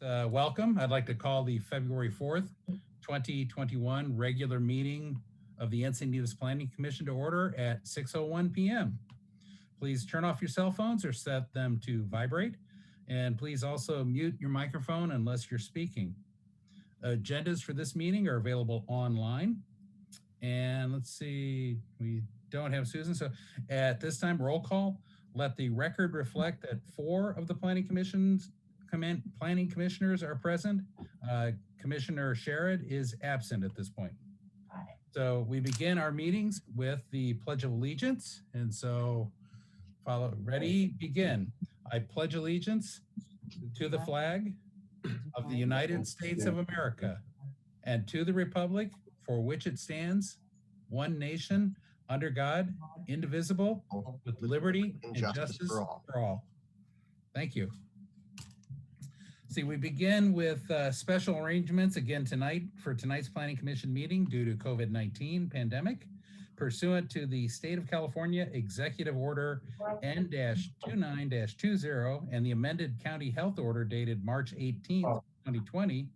Welcome. I'd like to call the February 4th, 2021 regular meeting of the Encinitas Planning Commission to order at 6:01 p.m. Please turn off your cell phones or set them to vibrate. And please also mute your microphone unless you're speaking. Agendas for this meeting are available online. And let's see, we don't have Susan. So at this time, roll call. Let the record reflect that 4 of the planning commissioners are present. Commissioner Sherrod is absent at this point. So we begin our meetings with the Pledge of Allegiance. And so ready, begin. I pledge allegiance to the flag of the United States of America and to the republic for which it stands, one nation, under God, indivisible, with liberty and justice for all. Thank you. See, we begin with special arrangements again tonight for tonight's Planning Commission meeting due to COVID-19 pandemic. Pursuant to the State of California Executive Order N-29-20 and the amended County Health Order dated March 18th, 2020,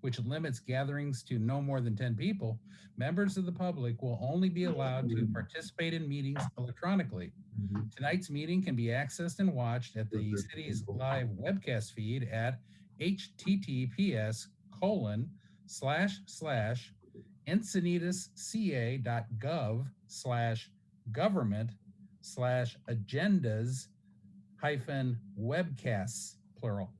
which limits gatherings to no more than 10 people, members of the public will only be allowed to participate in meetings electronically. Tonight's meeting can be accessed and watched at the city's live webcast feed at https://encinitasca.gov/government/agendas-webcasts, plural.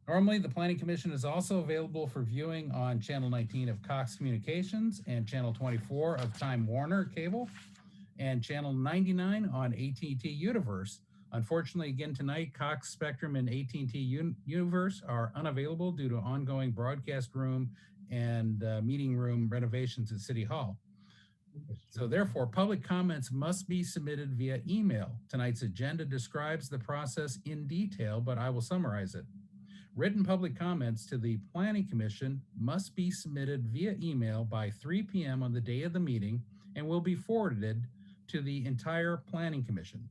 Normally, the Planning Commission is also available for viewing on Channel 19 of Cox Communications and Channel 24 of Time Warner Cable and Channel 99 on AT&T Universe. Unfortunately, again tonight, Cox Spectrum and AT&T Universe are unavailable due to ongoing broadcast room and meeting room renovations at City Hall. So therefore, public comments must be submitted via email. Tonight's agenda describes the process in detail, but I will summarize it. Written public comments to the Planning Commission must be submitted via email by 3 p.m. on the day of the meeting and will be forwarded to the entire Planning Commission.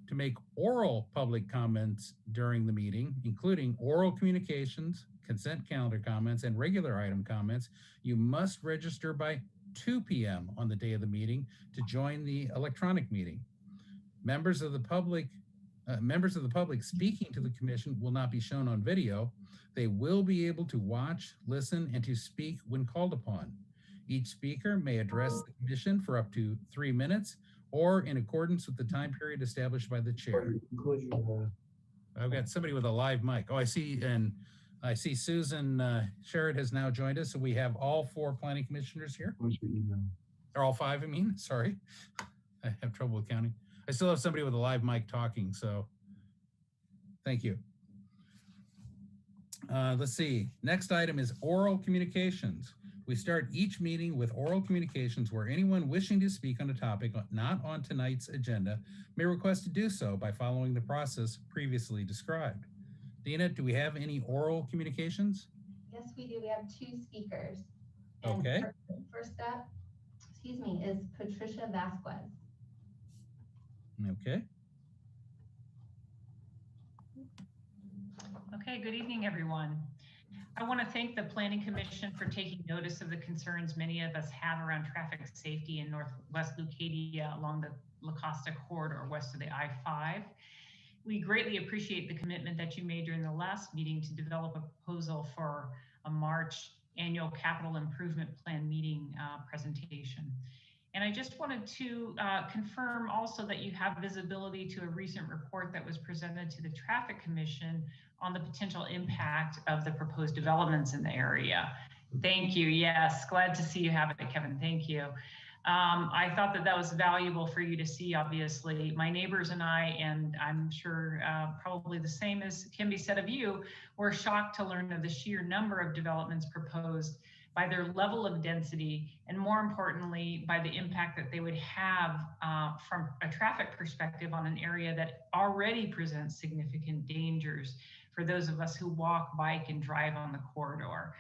To make oral public comments during the meeting, including oral communications, consent calendar comments, and regular item comments, you must register by 2 p.m. on the day of the meeting to join the electronic meeting. Members of the public speaking to the commission will not be shown on video. They will be able to watch, listen, and to speak when called upon. Each speaker may address the commission for up to 3 minutes or in accordance with the time period established by the chair. I've got somebody with a live mic. Oh, I see, and I see Susan Sherrod has now joined us. So we have all 4 planning commissioners here. Or all 5, I mean, sorry. I have trouble with counting. I still have somebody with a live mic talking, so thank you. Let's see, next item is oral communications. We start each meeting with oral communications where anyone wishing to speak on a topic not on tonight's agenda may request to do so by following the process previously described. Dina, do we have any oral communications? Yes, we do. We have 2 speakers. And okay. First up, is Patricia Vasquez. Okay. Okay, good evening, everyone. I want to thank the Planning Commission for taking notice of the concerns many of us have around traffic safety in Northwest Leucadia along the La Costa corridor west of the I-5. We greatly appreciate the commitment that you made during the last meeting to develop a proposal for a March annual capital improvement plan meeting presentation. And I just wanted to confirm also that you have visibility to a recent report that was presented to the Traffic Commission on the potential impact of the proposed developments in the area. Thank you. Yes, glad to see you have it, Kevin. Thank you. I thought that was valuable for you to see, obviously. My neighbors and I, and I'm sure probably the same as can be said of you, were shocked to learn of the sheer number of developments proposed by their level of density, and more importantly, by the impact that they would have from a traffic perspective on an area that already presents significant dangers for those of us who walk, bike, and drive on the corridor.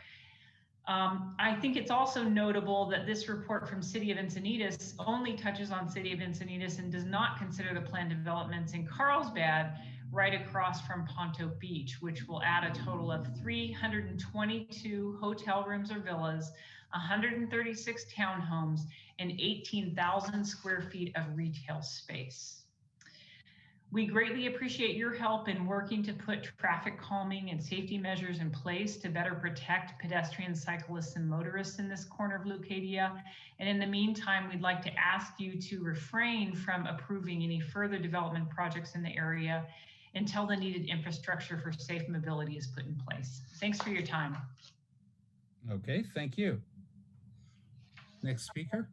I think it's also notable that this report from City of Encinitas only touches on City of Encinitas and does not consider the planned developments in Carlsbad, right across from Ponto Beach, which will add a total of 322 hotel rooms or villas, 136 townhomes, and 18,000 square feet of retail space. We greatly appreciate your help in working to put traffic calming and safety measures in place to better protect pedestrians, cyclists, and motorists in this corner of Leucadia. And in the meantime, we'd like to ask you to refrain from approving any further development projects in the area until the needed infrastructure for safe mobility is put in place. Thanks for your time. Okay, thank you. Next speaker.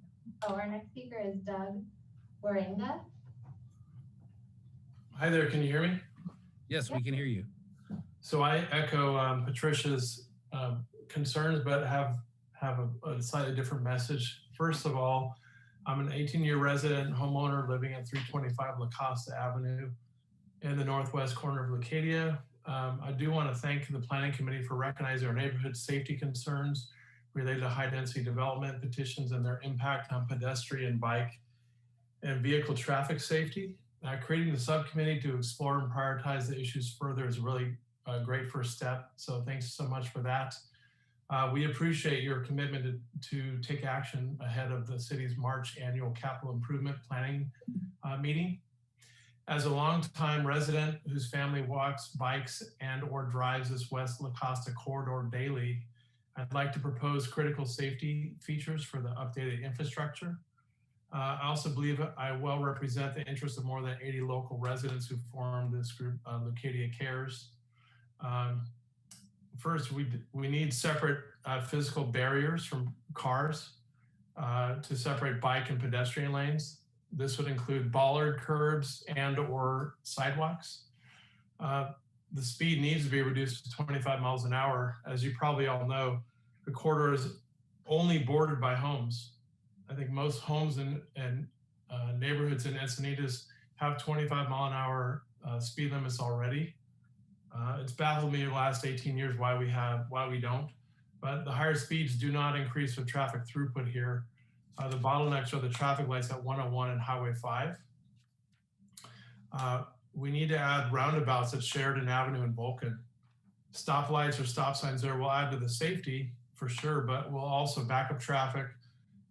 Oh, our next speaker is Doug Waringa. Hi there, can you hear me? Yes, we can hear you. So I echo Patricia's concerns, but have a slightly different message. First of all, I'm an 18-year resident homeowner living at 325 La Costa Avenue in the northwest corner of Leucadia. I do want to thank the Planning Committee for recognizing our neighborhood safety concerns related to high-density development petitions and their impact on pedestrian, bike, and vehicle traffic safety. Creating the subcommittee to explore and prioritize the issues further is really a great first step. So thanks so much for that. We appreciate your commitment to take action ahead of the city's March annual capital improvement planning meeting. As a longtime resident whose family walks, bikes, and or drives this West La Costa corridor daily, I'd like to propose critical safety features for the updated infrastructure. I also believe I well represent the interests of more than 80 local residents who formed this group, Leucadia Cares. First, we need separate physical barriers from cars to separate bike and pedestrian lanes. This would include bollard curbs and or sidewalks. The speed needs to be reduced to 25 miles an hour. As you probably all know, the corridor is only bordered by homes. I think most homes and neighborhoods in Encinitas have 25 mile an hour speed limits already. It's baffled me the last 18 years why we don't, but the higher speeds do not increase the traffic throughput here. The bottlenecks are the traffic lights at 101 and Highway 5. We need to add roundabouts at Sheridan Avenue and Vulcan. Stoplights or stop signs there will add to the safety for sure, but will also back up traffic,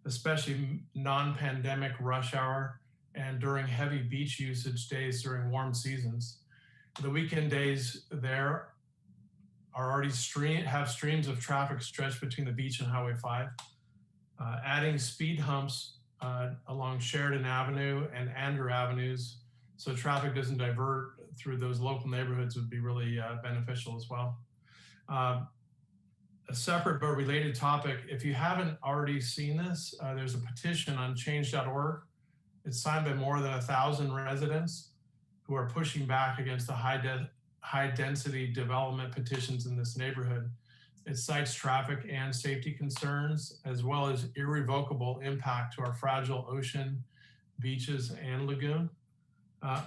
especially non-pandemic rush hour and during heavy beach usage days during warm seasons. The weekend days there are already have streams of traffic stretched between the beach and Highway 5. Adding speed humps along Sheridan Avenue and Andrew Avenues so traffic doesn't divert through those local neighborhoods would be really beneficial as well. A separate but related topic, if you haven't already seen this, there's a petition on change.org. It's signed by more than 1,000 residents who are pushing back against the high density development petitions in this neighborhood. It cites traffic and safety concerns, as well as irrevocable impact to our fragile ocean, beaches, and lagoon.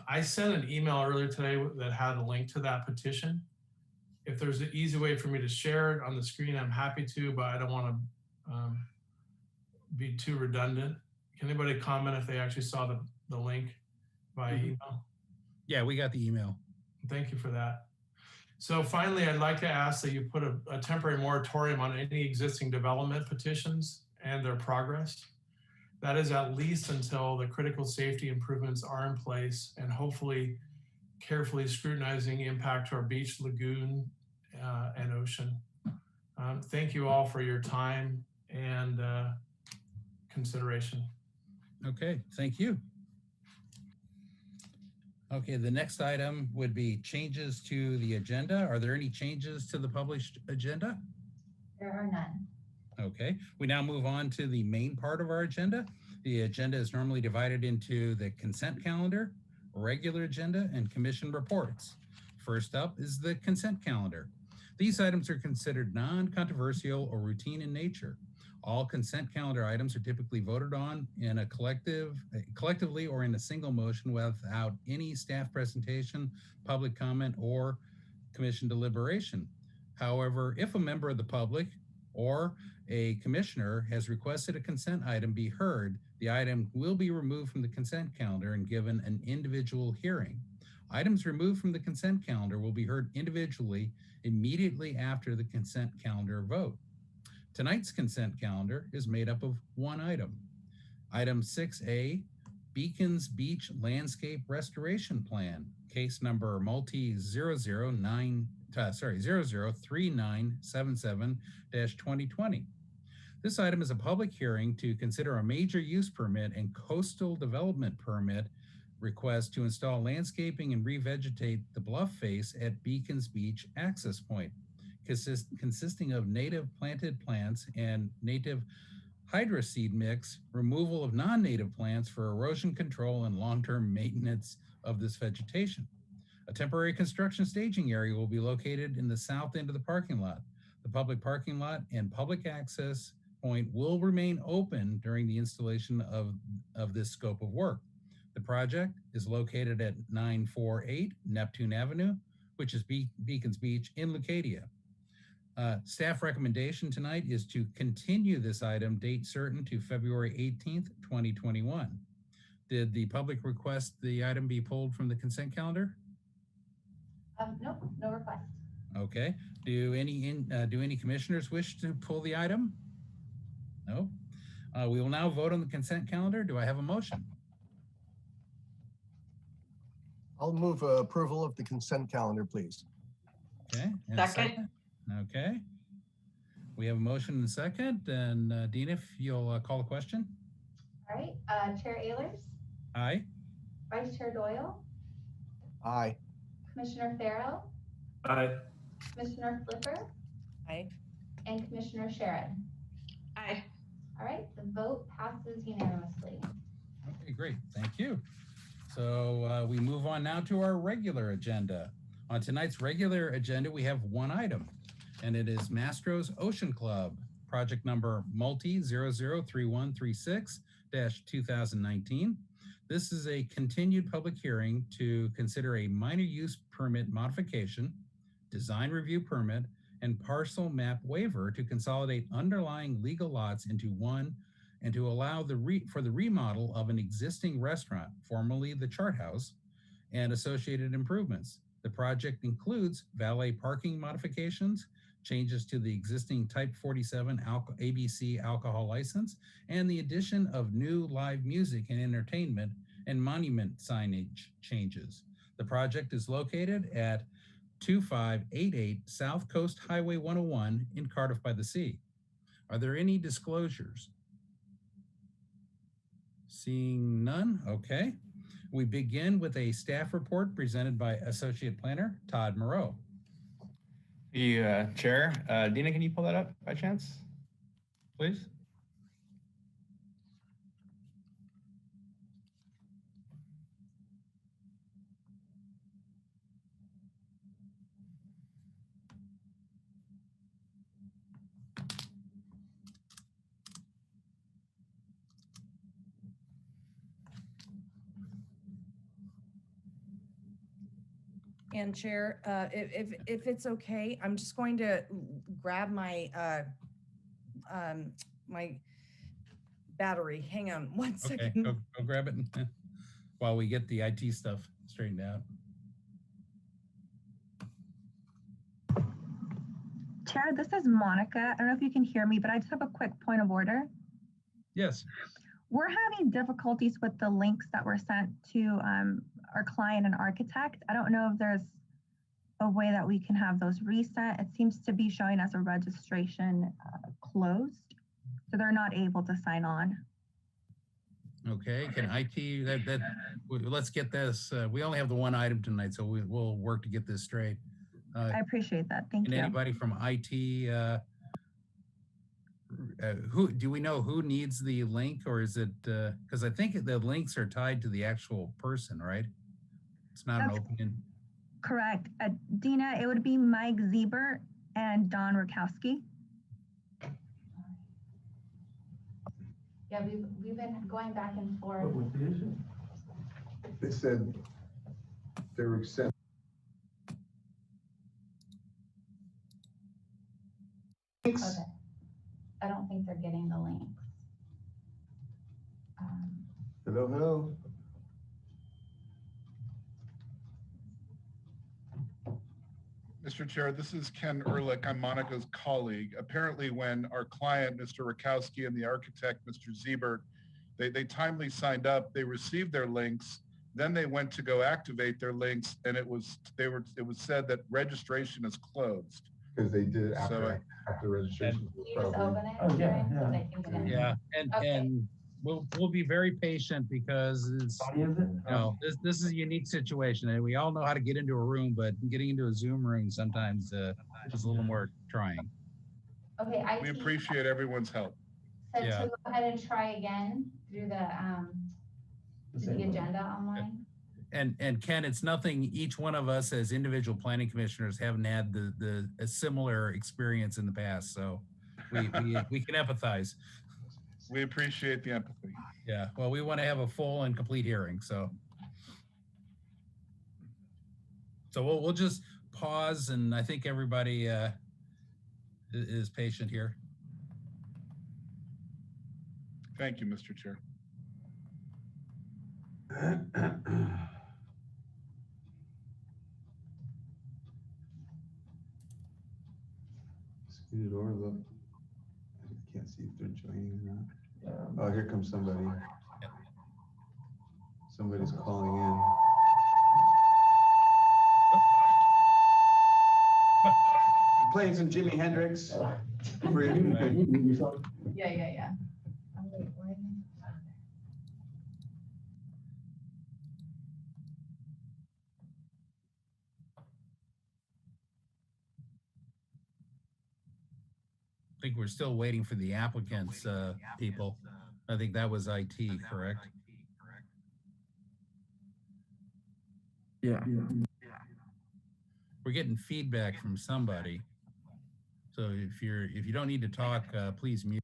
I sent an email earlier today that had a link to that petition. If there's an easy way for me to share it on the screen, I'm happy to, but I don't want to be too redundant. Can anybody comment if they actually saw the link by email? Yeah, we got the email. Thank you for that. So finally, I'd like to ask that you put a temporary moratorium on any existing development petitions and their progress. That is at least until the critical safety improvements are in place and hopefully carefully scrutinizing impact to our beach, lagoon, and ocean. Thank you all for your time and consideration. Okay, thank you. Okay, the next item would be changes to the agenda. Are there any changes to the published agenda? There are none. Okay, we now move on to the main part of our agenda. The agenda is normally divided into the consent calendar, regular agenda, and commission reports. First up is the consent calendar. These items are considered non-controversial or routine in nature. All consent calendar items are typically voted on in a collectively or in a single motion without any staff presentation, public comment, or commission deliberation. However, if a member of the public or a commissioner has requested a consent item be heard, the item will be removed from the consent calendar and given an individual hearing. Items removed from the consent calendar will be heard individually immediately after the consent calendar vote. Tonight's consent calendar is made up of one item. Item 6A, Beacons Beach Landscape Restoration Plan, case number multi 003977-2020. This item is a public hearing to consider a major use permit and coastal development permit request to install landscaping and revegetate the bluff face at Beacons Beach access point, consisting of native planted plants and native hydroseed mix, removal of non-native plants for erosion control and long-term maintenance of this vegetation. A temporary construction staging area will be located in the south end of the parking lot. The public parking lot and public access point will remain open during the installation of this scope of work. The project is located at 948 Neptune Avenue, which is Beacons Beach in Leucadia. Staff recommendation tonight is to continue this item date certain to February 18th, 2021. Did the public request the item be pulled from the consent calendar? Nope, no request. Okay. Do any commissioners wish to pull the item? No. We will now vote on the consent calendar. Do I have a motion? I'll move approval of the consent calendar, please. Okay. And a second. Okay. We have a motion and a second. And Dina, if you'll call the question. All right, Chair Ehlers, Aye. Vice Chair Doyle, Aye. Commissioner Farrell, Aye. Commissioner Flipper, Aye. and Commissioner Sherrod. Aye. All right, the vote passes unanimously. Okay, great. Thank you. So we move on now to our regular agenda. On tonight's regular agenda, we have one item, and it is Mastro's Ocean Club, project number multi 003136-2019. This is a continued public hearing to consider a minor use permit modification, design review permit, and parcel map waiver to consolidate underlying legal lots into one and to allow for the remodel of an existing restaurant, formerly the Chart House, and associated improvements. The project includes valet parking modifications, changes to the existing Type 47 ABC alcohol license, and the addition of new live music and entertainment and monument signage changes. The project is located at 2588 South Coast Highway 101 in Cardiff by the Sea. Are there any disclosures? Seeing none, okay. We begin with a staff report presented by Associate Planner Todd Moreau. Chair. Dina, can you pull that up by chance, please? And Chair, if it's okay, I'm just going to grab my my battery. Hang on one second. Okay, go grab it while we get the IT stuff straightened out. Chair, this is Monica. I don't know if you can hear me, but I just have a quick point of order. Yes. We're having difficulties with the links that were sent to our client and architect. I don't know if there's a way that we can have those reset. It seems to be showing us a registration closed, so they're not able to sign on. Okay, can IT, let's get this, we only have the one item tonight, so we'll work to get this straight. I appreciate that, thank and you. Anybody from IT, who do we know who needs the link, or is it, because I think the links are tied to the actual person, right? It's not an open. Correct. Dina, it would be Mike Zieber and Don Rakowski. Yeah, we've been going back and forth. They said they were accepting. Okay. I don't think they're getting the links. Hello, hello. Mr. Chair. This is Ken Ehrlich. I'm Monica's colleague. Apparently, when our client, Mr. Rakowski, and the architect, Mr. Ziebert, they timely signed up, they received their links, then they went to go activate their links, and it was said that registration is closed. Because they did it So, after registration. Can you just open it? Oh, yeah, Karen? 'Cause yeah. I think it is. Yeah, Okay. and we'll be very patient because it's, this is a unique situation, and we all know how to get into a room, but getting into a Zoom room sometimes is a little more trying. Okay, we IT appreciate everyone's help. said Yeah. to go ahead and try again through the agenda online. And Ken, it's nothing, each one of us as individual planning commissioners haven't had a similar experience in the past, so we can empathize. We appreciate the empathy. Yeah, well, we want to have a full and complete hearing, so. So we'll just pause, and I think everybody is patient here. Thank you, Mr. Chair. Scoot it over, look. I can't see if they're joining or not. Oh, here comes somebody. Somebody's calling in. Playing some Jimi Hendrix. Yeah. Oh, wait, where is it? I think we're still waiting for the applicants, people. I think that was IT, correct? Yeah. We're getting feedback from somebody. So if you don't need to talk, please mute.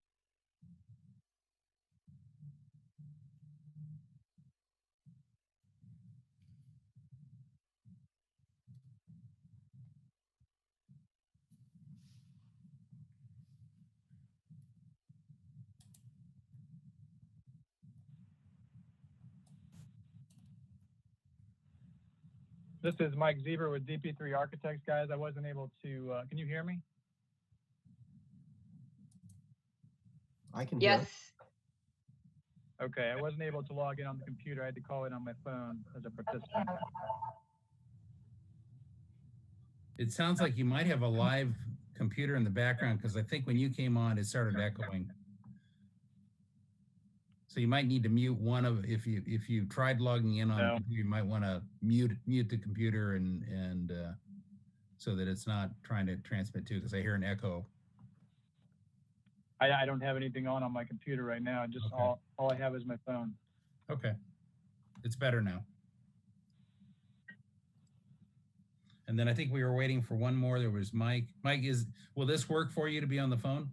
This is Mike Zieber with DP3 Architects, guys. I wasn't able to, can you hear me? I can hear. Yes. Okay, I wasn't able to log in on the computer. I had to call in on my phone as a participant. It sounds like you might have a live computer in the background, because I think when you came on, it started echoing. So you might need to mute one of, if you tried logging in on the computer, you might want to mute the computer and so that it's not trying to transmit too, because I hear an echo. I don't have anything on my computer right now. Just Okay. all I have is my phone. Okay, it's better now. And then I think we were waiting for one more. There was Mike. Mike, will this work for you to be on the phone?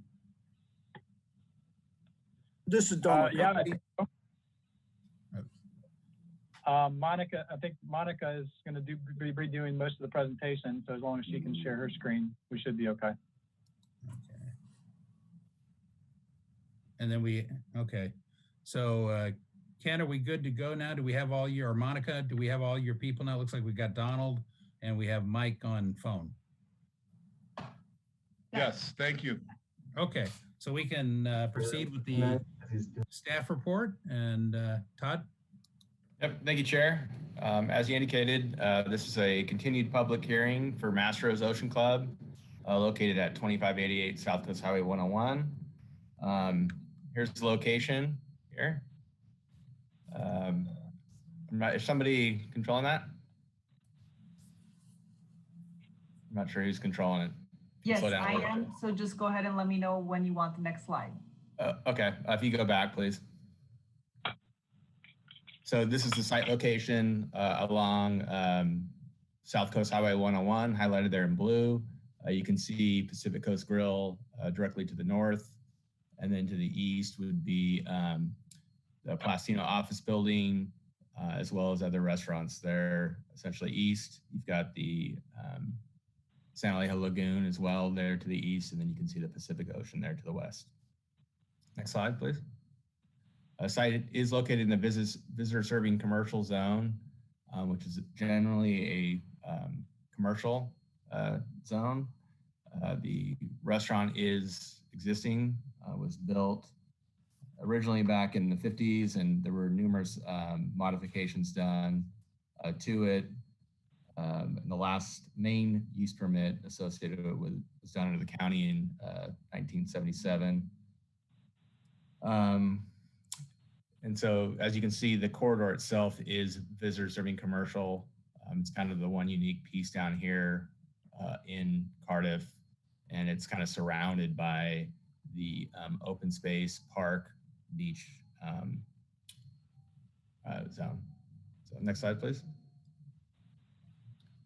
This is Donald. Yeah. Monica, I think Monica is going to be redoing most of the presentation. So as long as she can share her screen, we should be okay. Okay. And then okay. So Ken, are we good to go now? Do we have all your, or Monica, do we have all your people now? It looks like we got Donald and we have Mike on phone. Yes, thank you. Okay, so we can proceed with the staff report, and Todd? Yep, thank you, Chair. As you indicated, this is a continued public hearing for Mastro's Ocean Club, located at 2588 South Coast Highway 101. Here's the location here. Is somebody controlling that? I'm not sure who's controlling it. Yes, I am. So just go ahead and let me know when you want the next slide. Okay, if you go back, please. So this is the site location along South Coast Highway 101, highlighted there in blue. You can see Pacific Coast Grill directly to the north, and then to the east would be the Plastino office building, as well as other restaurants there. Essentially east, you've got the San Alejo Lagoon as well there to the east, and then you can see the Pacific Ocean there to the west. Next slide, please. Site is located in the visitor serving commercial zone, which is generally a commercial zone. The restaurant is existing, was built originally back in the 50s, and there were numerous modifications done to it. And the last main use permit associated with it was done under the county in 1977. And so, as you can see, the corridor itself is visitor serving commercial. It's kind of the one unique piece down here in Cardiff, and it's kind of surrounded by the open space, park, beach zone. So next slide, please.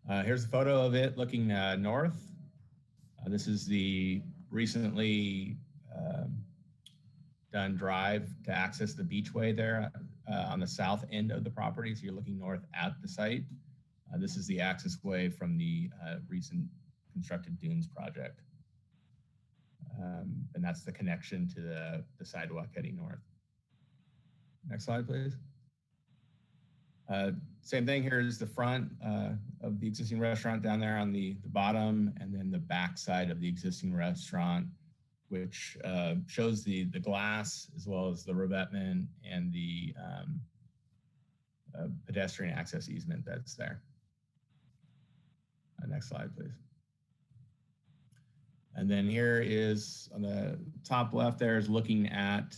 Here's a photo of it looking north. This is the recently done drive to access the beachway there on the south end of the property. So you're looking north at the site. This is the access way from the recent constructed dunes project. And that's the connection to the sidewalk heading north. Next slide, please. Same thing, here is the front of the existing restaurant down there on the bottom, and then the back side of the existing restaurant, which shows the glass as well as the revetment and the pedestrian access easement that's there. Next slide, please. And then here is on the top left there is looking at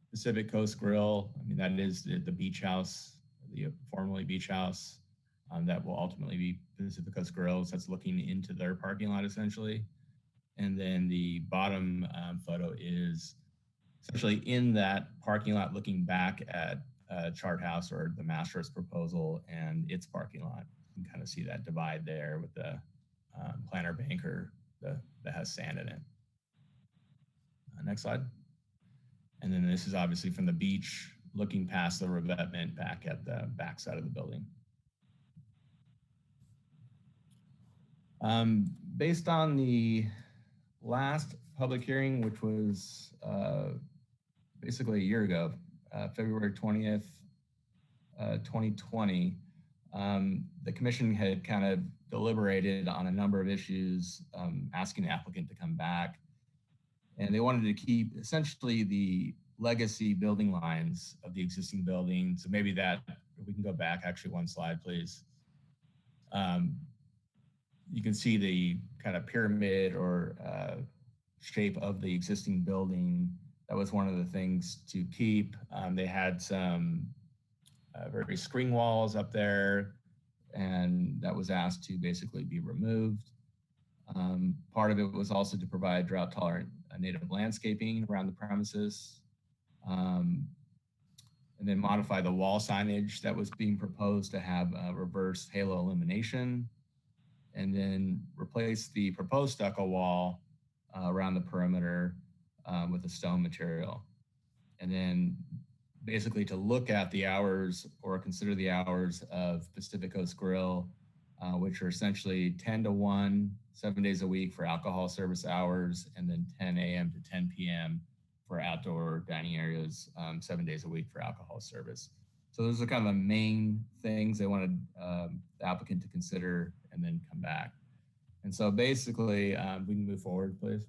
Pacific Coast Grill. I mean, that is the beach house, the formerly beach house that will ultimately be Pacific Coast Grill. So that's looking into their parking lot essentially. And then the bottom photo is essentially in that parking lot looking back at Chart House or the Master's proposal and its parking lot. You can kind of see that divide there with the planter banker that has sand in it. Next slide. And then this is obviously from the beach, looking past the revetment back at the back side of the building. Based on the last public hearing, which was basically a year ago, February 20th, 2020, the commission had kind of deliberated on a number of issues, asking the applicant to come back. And they wanted to keep essentially the legacy building lines of the existing building. So maybe that, if we can go back actually one slide, please. You can see the kind of pyramid or shape of the existing building. That was one of the things to keep. They had some very screen walls up there, and that was asked to basically be removed. Part of it was also to provide drought tolerant native landscaping around the premises, and then modify the wall signage that was being proposed to have reverse halo illumination, and then replace the proposed stucco wall around the perimeter with a stone material. And then basically to look at the hours or consider the hours of Pacific Coast Grill, which are essentially 10 to 1, 7 days a week for alcohol service hours, and then 10 a.m. to 10 p.m. for outdoor dining areas, 7 days a week for alcohol service. So those are kind of the main things they wanted the applicant to consider and then come back. And so basically, we can move forward, please.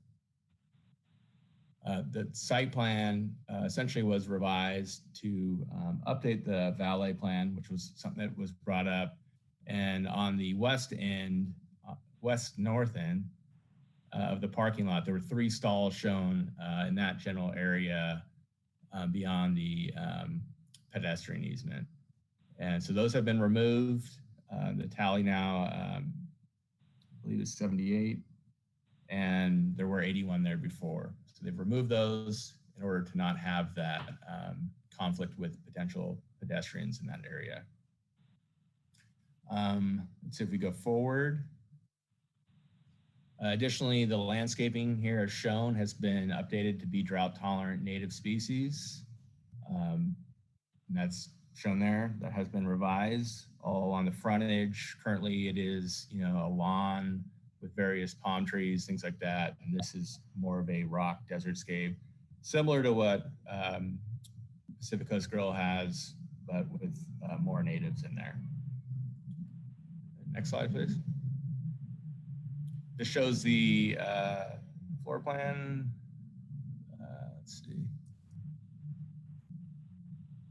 The site plan essentially was revised to update the valet plan, which was something that was brought up. And on the west end, west-north end of the parking lot, there were 3 stalls shown in that general area beyond the pedestrian easement. And so those have been removed. The tally now, I believe, is 78, and there were 81 there before. So they've removed those in order to not have that conflict with potential pedestrians in that area. Let's see if we go forward. Additionally, the landscaping here as shown has been updated to be drought tolerant native species. And that's shown there. That has been revised all along the frontage. Currently it is, a lawn with various palm trees, things like that. And this is more of a rock desertscape, similar to what Pacific Coast Grill has, but with more natives in there. Next slide, please. This shows the floor plan. Let's see.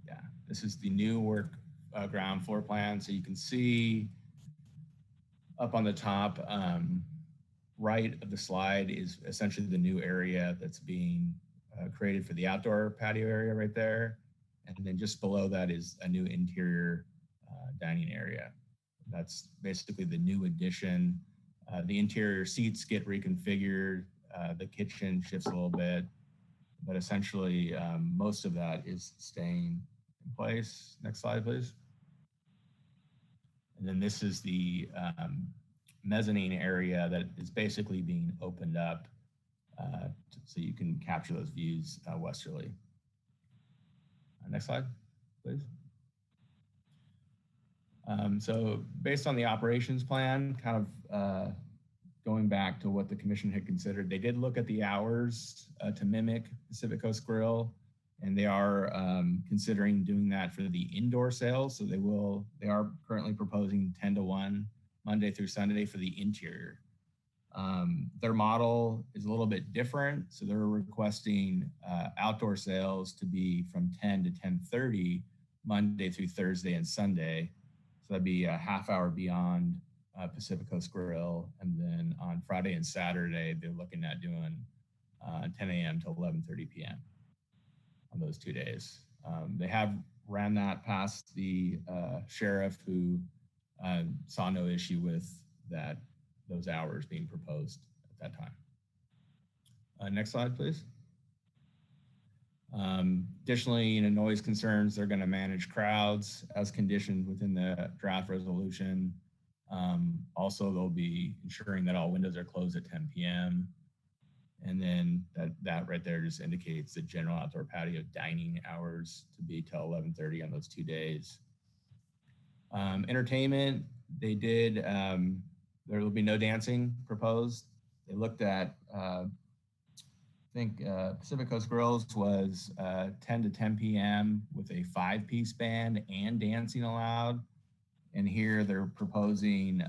Yeah, this is the new work ground floor plan. So you can see up on the top right of the slide is essentially the new area that's being created for the outdoor patio area right there. And then just below that is a new interior dining area. That's basically the new addition. The interior seats get reconfigured. The kitchen shifts a little bit, but essentially most of that is staying in place. Next slide, please. And then this is the mezzanine area that is basically being opened up so you can capture those views westerly. Next slide, please. So based on the operations plan, kind of going back to what the commission had considered, they did look at the hours to mimic Pacific Coast Grill, and they are considering doing that for the indoor sales. So they are currently proposing 10 to 1 Monday through Sunday for the interior. Their model is a little bit different. So they're requesting outdoor sales to be from 10 to 10:30 Monday through Thursday and Sunday. So that'd be a half hour beyond Pacific Coast Grill. And then on Friday and Saturday, they're looking at doing 10 a.m. to 11:30 p.m. on those 2 days. They have ran that past the sheriff, who saw no issue with those hours being proposed at that time. Next slide, please. Additionally, noise concerns, they're going to manage crowds as conditioned within the draft resolution. Also, they'll be ensuring that all windows are closed at 10 p.m. And then that right there just indicates the general outdoor patio dining hours to be till 11:30 on those 2 days. Entertainment, they did, there will be no dancing proposed. They looked at, I think Pacific Coast Grills was 10 to 10 p.m. with a 5-piece band and dancing allowed. And here they're proposing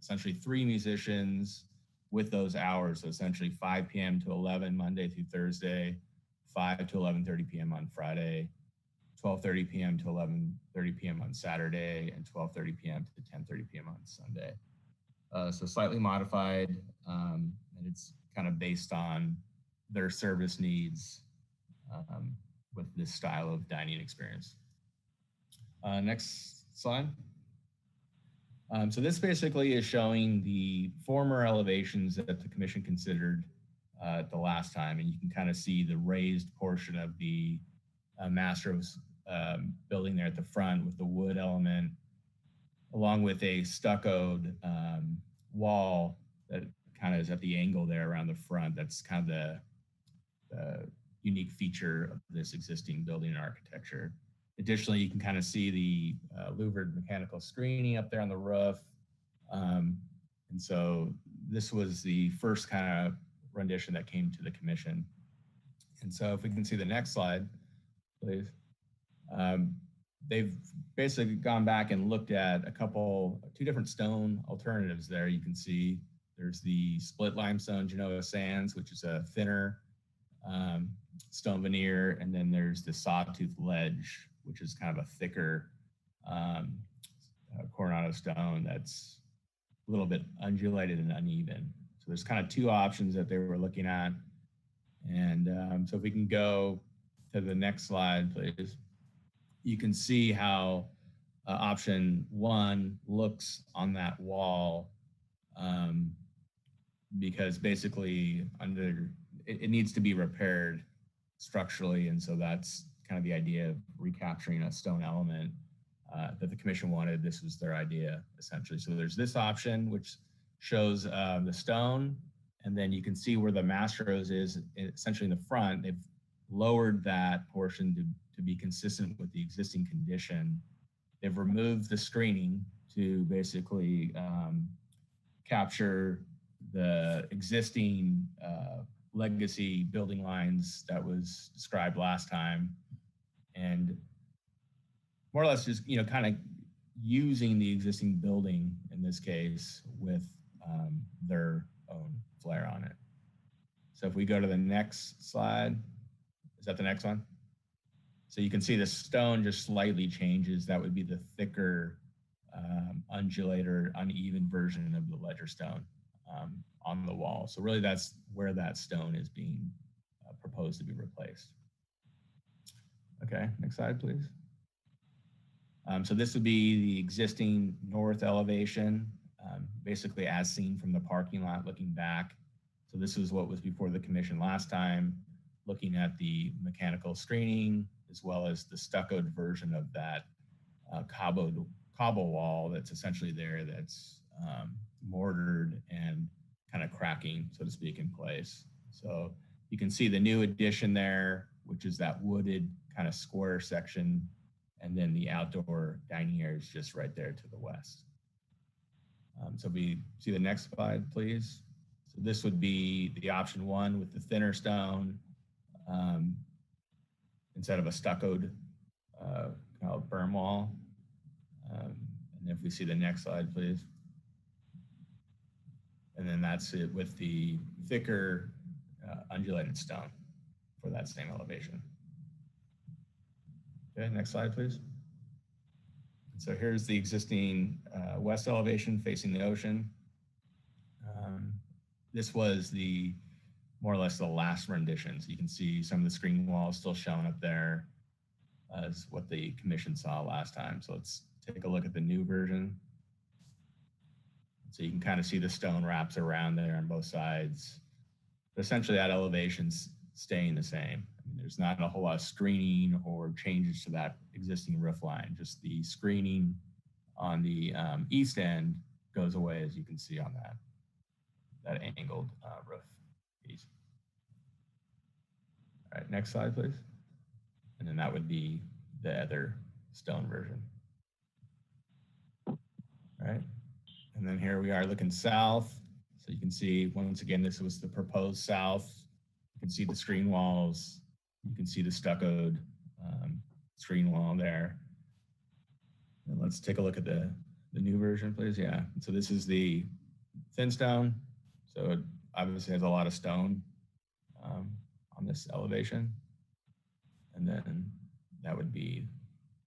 essentially 3 musicians with those hours. So essentially 5 p.m. to 11 Monday through Thursday, 5 to 11:30 p.m. on Friday, 12:30 p.m. to 11:30 p.m. on Saturday, and 12:30 p.m. to 10:30 p.m. on Sunday. So slightly modified, and it's kind of based on their service needs with this style of dining experience. Next slide. So this basically is showing the former elevations that the commission considered the last time, and you can kind of see the raised portion of the Mastro's building there at the front with the wood element, along with a stuccoed wall that kind of is at the angle there around the front. That's kind of the unique feature of this existing building and architecture. Additionally, you can kind of see the louvered mechanical screening up there on the roof. And so this was the first kind of rendition that came to the commission. And so if we can see the next slide, please. They've basically gone back and looked at two different stone alternatives there. You can see there's the split limestone Genoa sands, which is a thinner stone veneer, and then there's the sawtooth ledge, which is kind of a thicker Coronado stone that's a little bit undulated and uneven. So there's kind of 2 options that they were looking at. And so if we can go to the next slide, please. You can see how option 1 looks on that wall, because basically it needs to be repaired structurally. And so that's kind of the idea of recapturing a stone element that the commission wanted. This was their idea, essentially. So there's this option, which shows the stone, and then you can see where the Mastro's is essentially in the front. They've lowered that portion to be consistent with the existing condition. They've removed the screening to basically capture the existing legacy building lines that was described last time, and more or less just kind of using the existing building in this case with their own flare on it. So if we go to the next slide, is that the next one? So you can see the stone just slightly changes. That would be the thicker, undulated, uneven version of the ledger stone on the wall. So really that's where that stone is being proposed to be replaced. Okay, next slide, please. So this would be the existing north elevation, basically as seen from the parking lot looking back. So this is what was before the commission last time, looking at the mechanical screening, as well as the stuccoed version of that cobble wall that's essentially there, that's mortared and kind of cracking, so to speak, in place. So you can see the new addition there, which is that wooded kind of square section, and then the outdoor dining area is just right there to the west. So we see the next slide, please. So this would be the option one with the thinner stone instead of a stuccoed kind of berm wall. And if we see the next slide, please. And then that's it with the thicker undulated stone for that same elevation. Okay, next slide, please. So here's the existing west elevation facing the ocean. This was the more or less the last rendition. So you can see some of the screen walls still showing up there as what the commission saw last time. So let's take a look at the new version. So you can kind of see the stone wraps around there on both sides. But essentially that elevation's staying the same. I mean, there's not a whole lot of screening or changes to that existing roof line. Just the screening on the east end goes away, as you can see on that angled roof piece. All right, next slide, please. And then that would be the other stone version. All right. And then here we are looking south. So you can see, once again, this was the proposed south. You can see the screen walls. You can see the stuccoed screen wall there. And let's take a look at the new version, please. Yeah. So this is the thin stone. So it obviously has a lot of stone on this elevation. And then that would be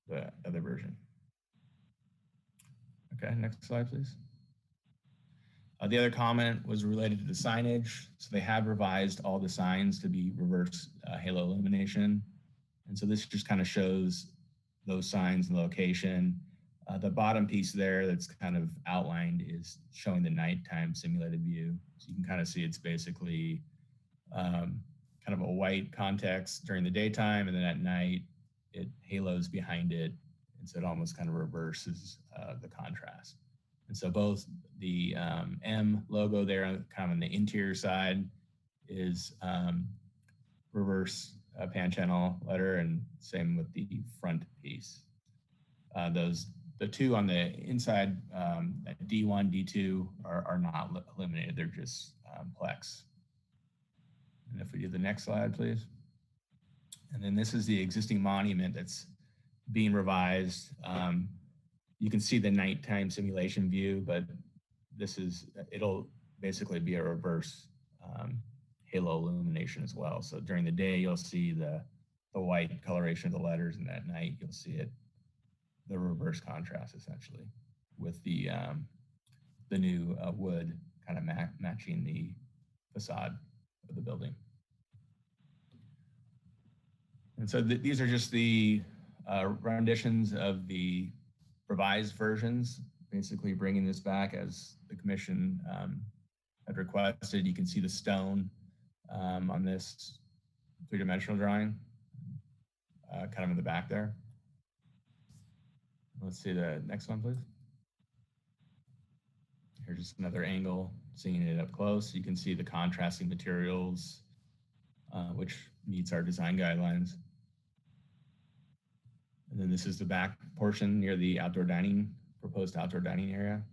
the other version. Okay, next slide, please. The other comment was related to the signage. So they have revised all the signs to be reverse halo illumination. And so this just kind of shows those signs and location. The bottom piece there that's kind of outlined is showing the nighttime simulated view. So you can kind of see it's basically kind of a white context during the daytime, and then at night it halos behind it. And so it almost kind of reverses the contrast. And so both the M logo there kind of on the interior side is reverse pan channel letter, and same with the front piece. The two on the inside, D1, D2 are not eliminated. They're just plex. And if we do the next slide, please. And then this is the existing monument that's being revised. You can see the nighttime simulation view, but it'll basically be a reverse halo illumination as well. So during the day, you'll see the white coloration of the letters, and at night, you'll see the reverse contrast essentially with the new wood kind of matching the facade of the building. And so these are just the renditions of the revised versions, basically bringing this back as the commission had requested. You can see the stone on this three-dimensional drawing, kind of in the back there. Let's see the next one, please. Here's just another angle, seeing it up close. You can see the contrasting materials, which meets our design guidelines. And then this is the back portion near the outdoor dining, proposed outdoor dining area.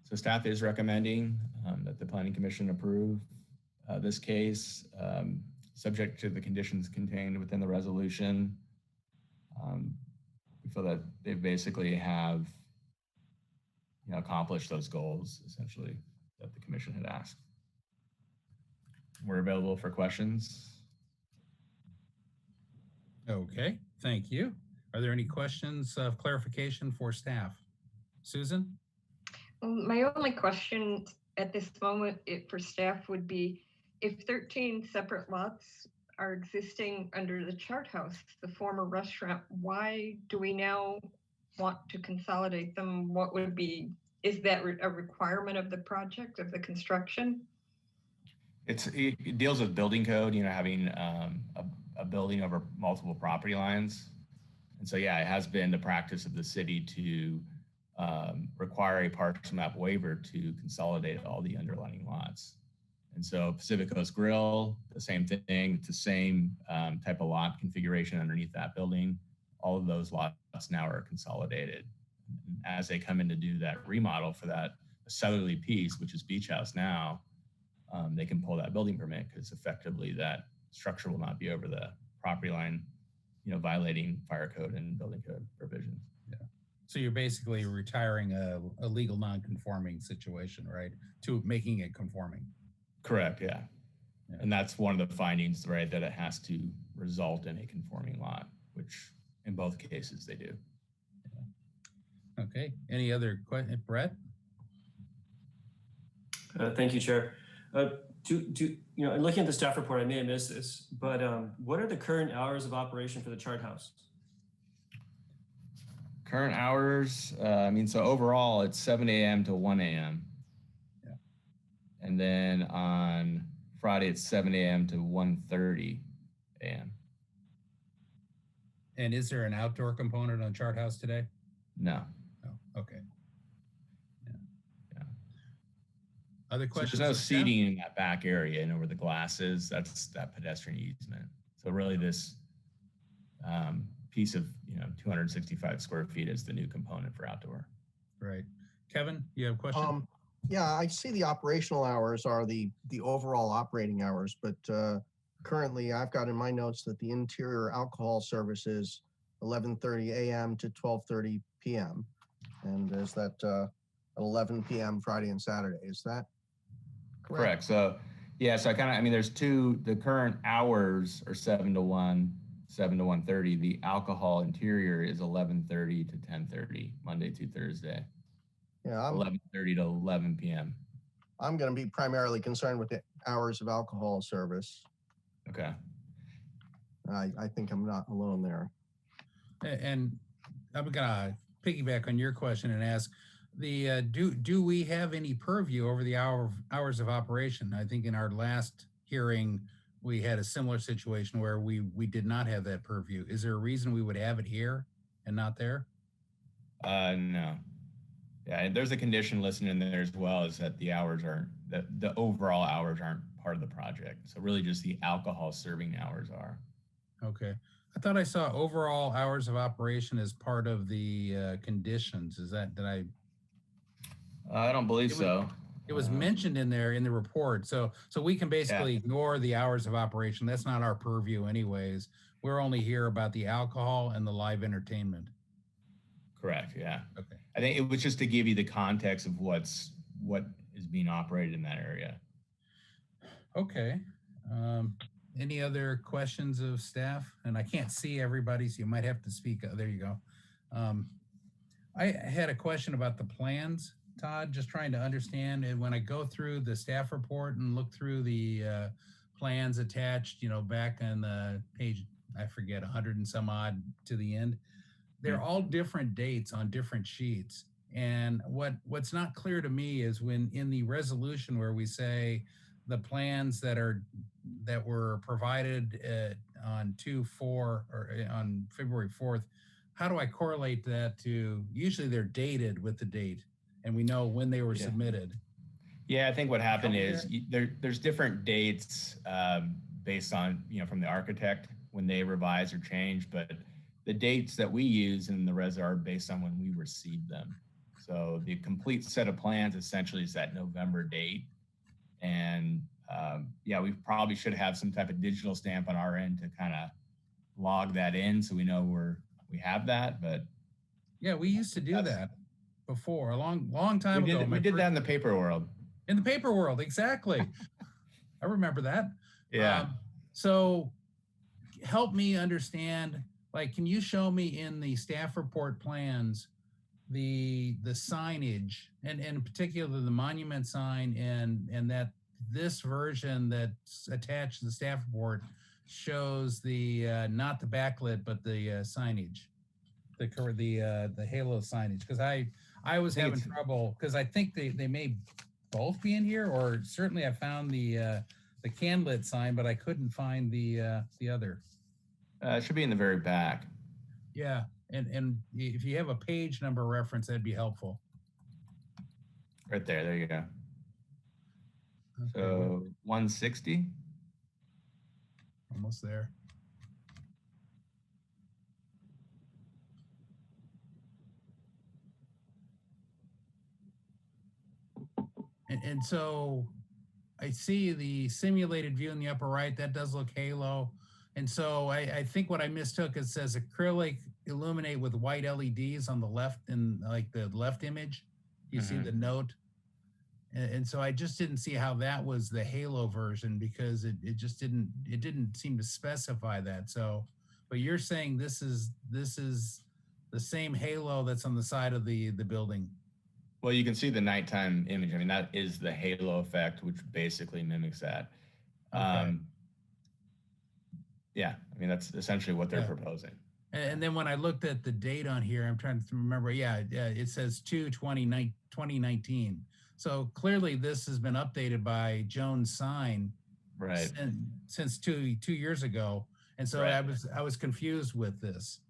So staff is recommending that the Planning Commission approve this case, subject to the conditions contained within the resolution. We feel that they basically have accomplish those goals essentially that the commission had asked. We're available for questions. Okay, thank you. Are there any questions of clarification for staff? Susan? My only question at this moment for staff would be, if 13 separate lots are existing under the chart house, the former restaurant, why do we now want to consolidate them? What would be, is that a requirement of the project, of the construction? It deals with building code, having a building over multiple property lines. And so, yeah, it has been the practice of the city to require a parcel map waiver to consolidate all the underlying lots. And so Pacific Coast Grill, the same thing, it's the same type of lot configuration underneath that building. All of those lots now are consolidated. As they come in to do that remodel for that southerly piece, which is Beach House now, they can pull that building permit because effectively that structure will not be over the property line, violating fire code and building code provisions. Yeah. So you're basically retiring a legal non-conforming situation, right? To making it conforming. Correct, yeah. And that's one of the findings, right, that it has to result in a conforming lot, which in both cases they do. Yeah. Okay, any other questions? Brett? Thank you, Chair. Looking at the staff report, I may have missed this, but what are the current hours of operation for the chart house? Current hours, so overall it's 7 a.m. to 1 a.m. Yeah. And then on Friday it's 7 a.m. to 1:30 a.m. And is there an outdoor component on Chart House today? No. Oh, okay. Yeah. Other questions? So there's no seating in that back area, where the glass is, that's that pedestrian easement. So really this piece of 265 square feet is the new component for outdoor. Right. Kevin, you have a question? Yeah, I see the operational hours are the overall operating hours, but currently I've got in my notes that the interior alcohol service is 11:30 a.m. to 12:30 p.m. And is that 11 p.m. Friday and Saturday? Is that correct? So yeah, so there's the current hours are 7 to 1, 7 to 1:30. The alcohol interior is 11:30 to 10:30, Monday through Thursday. Yeah, 11:30 to 11 p.m. I'm going to be primarily concerned with the hours of alcohol service. Okay. I think I'm not alone there. And I'm gonna piggyback on your question and ask, do we have any purview over the hours of operation? I think in our last hearing we had a similar situation where we did not have that purview. Is there a reason we would have it here and not there? No. Yeah, there's a condition listed in there as well, is that the overall hours aren't part of the project. So really just the alcohol serving hours are. Okay. I thought I saw overall hours of operation as part of the conditions. I don't believe so. It was mentioned in there in the report. So we can basically ignore the hours of operation. That's not our purview anyways. We're only here about the alcohol and the live entertainment. Correct, yeah. Okay. I think it was just to give you the context of what is being operated in that area. Okay. Any other questions of staff? And I can't see everybody, so you might have to speak. There you go. I had a question about the plans, Todd, just trying to understand. And when I go through the staff report and look through the plans attached, back on the page, I forget, 100 and some odd to the end, they're all different dates on different sheets. And what's not clear to me is when in the resolution where we say the plans that were provided on 2/4 or on February 4th, how do I correlate that to, usually they're dated with the date and we know when they were submitted. Yeah, I think what happened is there's different dates based on, from the architect when they revise or change, but the dates that we use in the res are based on when we received them. So the complete set of plans essentially is that November date. And we probably should have some type of digital stamp on our end to kind of log that in so we know we have that. But yeah, we used to do that. before, a long time ago. We did that in the paper world. In the paper world, exactly. I remember that. Yeah. So help me understand, like, can you show me in the staff report plans the signage and in particular the monument sign and that this version that's attached to the staff report shows the not the backlit but the signage, the halo signage, because I was having trouble because I think they may both be in here, or certainly I found the CanLit sign, but I couldn't find the other. It should be in the very back. Yeah, and if you have a page number reference, that'd be helpful. Right there. There you go. Okay, so 160. Almost there. And so I see the simulated view in the upper right, that does look halo. And so I think what I mistook, it says acrylic illuminate with white LEDs on the left, in like the left image, you see the note. And so I just didn't see how that was the halo version because it didn't seem to specify that. So, but you're saying this is the same halo that's on the side of the building. Well, you can see the nighttime image. I mean, that is the halo effect, which basically mimics that. Okay. Yeah, I mean, that's essentially what they're proposing. And then when I looked at the date on here, I'm trying to remember, yeah, it says 2/20/2019. So clearly this has been updated by Jones Sign since two years ago. And so I was confused with this.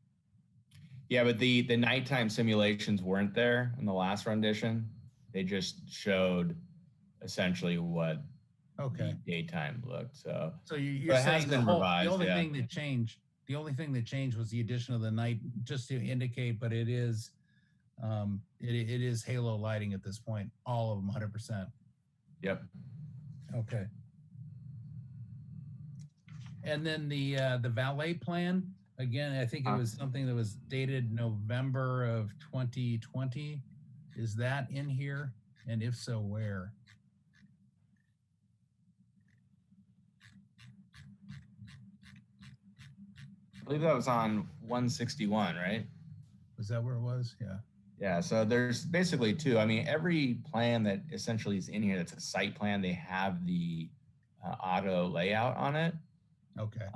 Yeah, but the nighttime simulations weren't there in the last rendition. They just showed essentially what the daytime looked. So you're saying the only thing that changed, was the addition of the night, just to indicate, but it is it is halo lighting at this point, all of them 100%. Yep. Okay. And then the valet plan, again, I think it was something that was dated November of 2020. Is that in here? And if so, where? I believe that was on 161, right? Was that where it was? Yeah. Yeah, so there's basically two. I mean, every plan that essentially is in here that's a site plan, they have the auto layout on it. Okay.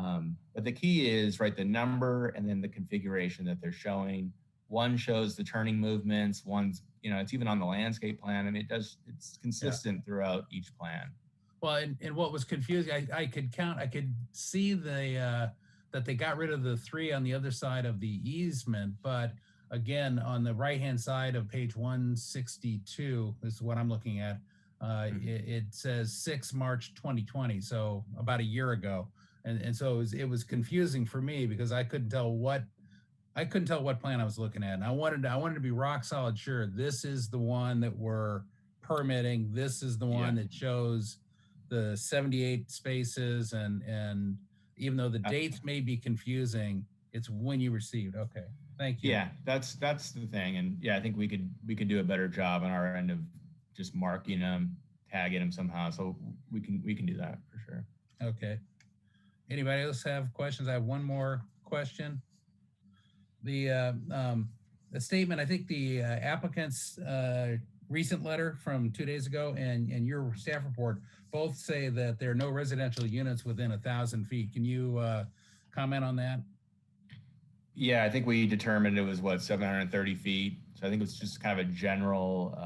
But the key is, right, the number and then the configuration that they're showing. One shows the turning movements, one's, it's even on the landscape plan. I mean, it's consistent throughout each plan. Well, and what was confusing, I could see that they got rid of the 3 on the other side of the easement, but again, on the right-hand side of page 162, this is what I'm looking at, it says 6 March 2020, so about a year ago. And so it was confusing for me because I couldn't tell what plan I was looking at. And I wanted to be rock solid sure this is the one that we're permitting. This is the one that shows the 78 spaces, and even though the dates may be confusing, it's when you received. Okay, thank you. Yeah, that's the thing, and yeah, I think we could do a better job on our end of just marking them, tagging them somehow. So we can do that for sure. Okay. Anybody else have questions? I have one more question. The statement, I think the applicant's recent letter from 2 days ago and your staff report both say that there are no residential units within 1,000 feet. Can you comment on that? Yeah, I think we determined it was 730 feet. So I think it's just kind of a general,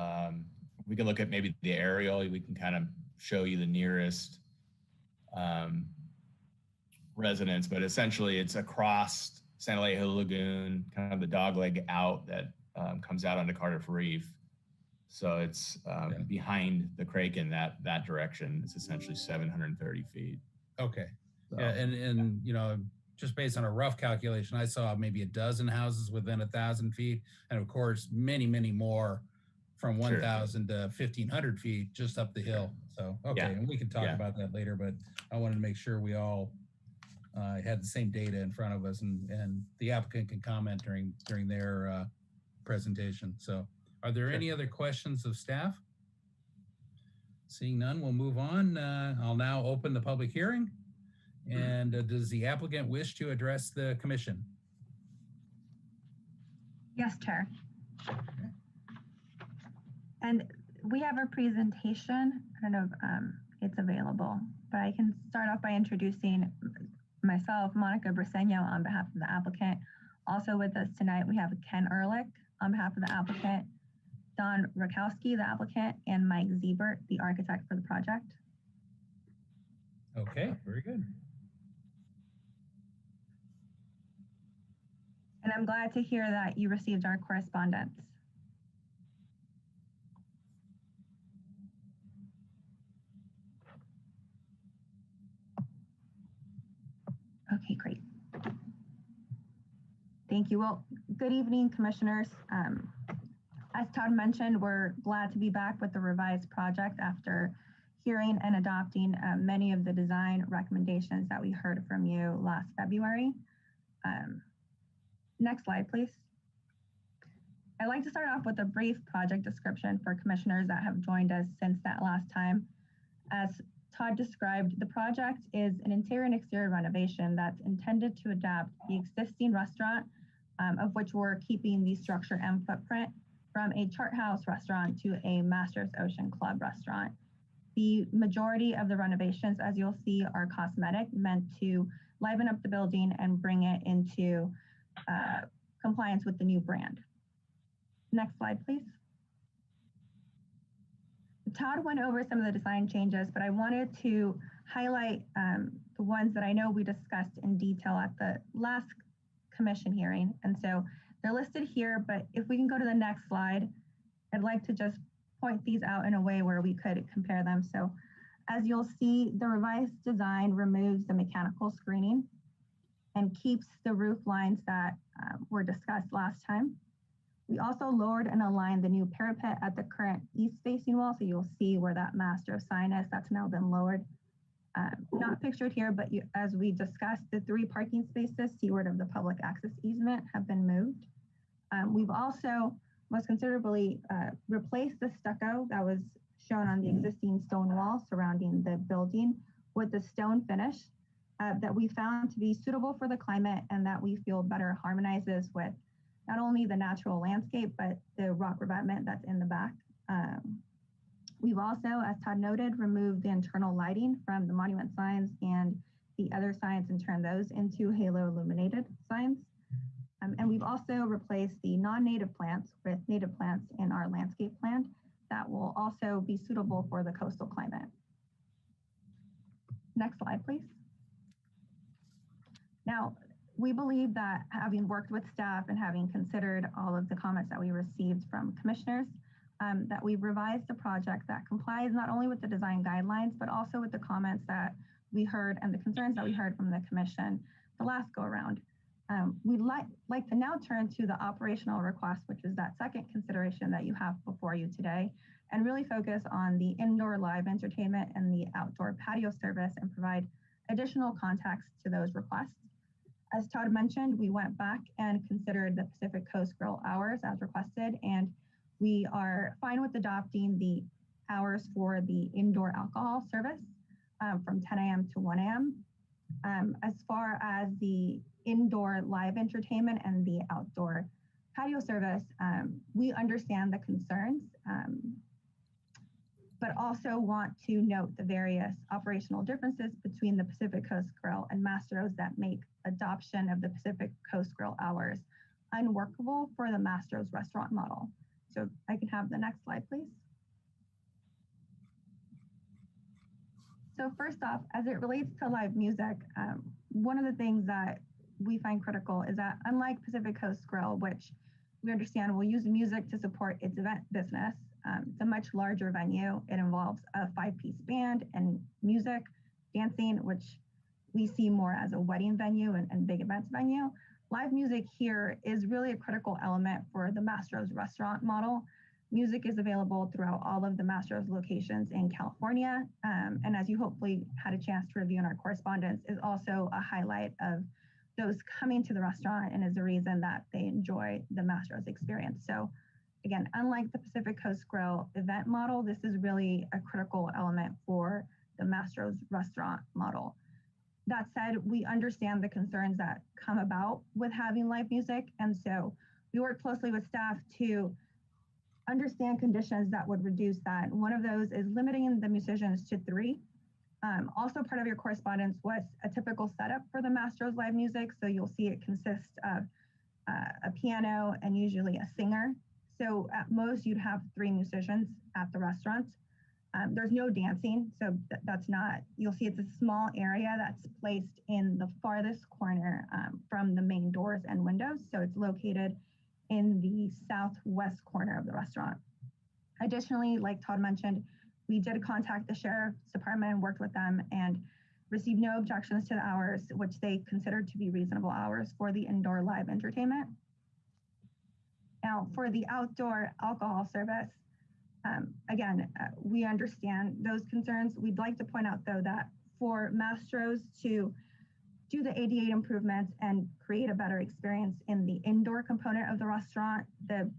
we can look at maybe the aerial, we can kind of show you the nearest residence, but essentially it's across San Alejo Lagoon, kind of the dogleg out that comes out onto Cardiff Reef. So it's behind the Kraken, that direction. It's essentially 730 feet. Okay. So, yeah, and just based on a rough calculation, I saw maybe a dozen houses within 1,000 feet, and of course, many, many more from 1,000 to 1,500 feet just up the hill. So okay, and we can talk about that later, but I wanted to make sure we all had the same data in front of us, and the applicant can comment during their presentation. So Are there any other questions of staff? Seeing none, we'll move on. I'll now open the public hearing. And does the applicant wish to address the commission? Yes, Chair. And we have a presentation. I don't know if it's available, but I can start off by introducing myself, Monica Briseño, on behalf of the applicant. Also with us tonight, we have Ken Ehrlich on behalf of the applicant, Don Rakowski, the applicant, and Mike Ziebert, the architect for the project. Okay, very good. And I'm glad to hear that you received our correspondence. Okay, great. Thank you. Well, good evening, commissioners. As Todd mentioned, we're glad to be back with the revised project after hearing and adopting many of the design recommendations that we heard from you last February. Next slide, please. I'd like to start off with a brief project description for commissioners that have joined us since that last time. As Todd described, the project is an interior and exterior renovation that's intended to adapt the existing restaurant, of which we're keeping the structure and footprint, from a chart house restaurant to a Masters Ocean Club restaurant. The majority of the renovations, as you'll see, are cosmetic, meant to liven up the building and bring it into compliance with the new brand. Next slide, please. Todd went over some of the design changes, but I wanted to highlight the ones that I know we discussed in detail at the last commission hearing. And so they're listed here, but if we can go to the next slide, I'd like to just point these out in a way where we could compare them. So as you'll see, the revised design removes the mechanical screening and keeps the roof lines that were discussed last time. We also lowered and aligned the new parapet at the current east-facing wall. So you'll see where that master of sign is, that's now been lowered. Not pictured here, but as we discussed, the 3 parking spaces seaward of the public access easement have been moved. We've also most considerably replaced the stucco that was shown on the existing stone wall surrounding the building with the stone finish that we found to be suitable for the climate and that we feel better harmonizes with not only the natural landscape, but the rock revetment that's in the back. We've also, as Todd noted, removed the internal lighting from the monument signs and the other signs and turned those into halo illuminated signs. And we've also replaced the non-native plants with native plants in our landscape plan that will also be suitable for the coastal climate. Next slide, please. Now, we believe that having worked with staff and having considered all of the comments that we received from commissioners, that we've revised a project that complies not only with the design guidelines, but also with the comments that we heard and the concerns that we heard from the commission the last go around. We'd like to now turn to the operational request, which is that second consideration that you have before you today, and really focus on the indoor live entertainment and the outdoor patio service and provide additional context to those requests. As Todd mentioned, we went back and considered the Pacific Coast Grill hours as requested, and we are fine with adopting the hours for the indoor alcohol service from 10 a.m. to 1 a.m. As far as the indoor live entertainment and the outdoor patio service, we understand the concerns, but also want to note the various operational differences between the Pacific Coast Grill and Mastro's that make adoption of the Pacific Coast Grill hours unworkable for the Mastro's restaurant model. So I can have the next slide, please. So first off, as it relates to live music, one of the things that we find critical is that unlike Pacific Coast Grill, which we understand will use music to support its event business, it's a much larger venue. It involves a 5-piece band and music, dancing, which we see more as a wedding venue and big events venue. Live music here is really a critical element for the Mastro's restaurant model. Music is available throughout all of the Mastro's locations in California. And as you hopefully had a chance to review in our correspondence, is also a highlight of those coming to the restaurant and is the reason that they enjoy the Mastro's experience. So again, unlike the Pacific Coast Grill event model, this is really a critical element for the Mastro's restaurant model. That said, we understand the concerns that come about with having live music. And so we work closely with staff to understand conditions that would reduce that. One of those is limiting the musicians to 3. Also part of your correspondence was a typical setup for the Mastro's live music. So you'll see it consists of a piano and usually a singer. So at most you'd have 3 musicians at the restaurant. There's no dancing, so that's not, you'll see it's a small area that's placed in the farthest corner from the main doors and windows. So it's located in the southwest corner of the restaurant. Additionally, like Todd mentioned, we did contact the Sheriff's Department and worked with them and received no objections to the hours, which they considered to be reasonable hours for the indoor live entertainment. Now, for the outdoor alcohol service, again, we understand those concerns. We'd like to point out, though, that for Mastro's to do the ADA improvements and create a better experience in the indoor component of the restaurant, the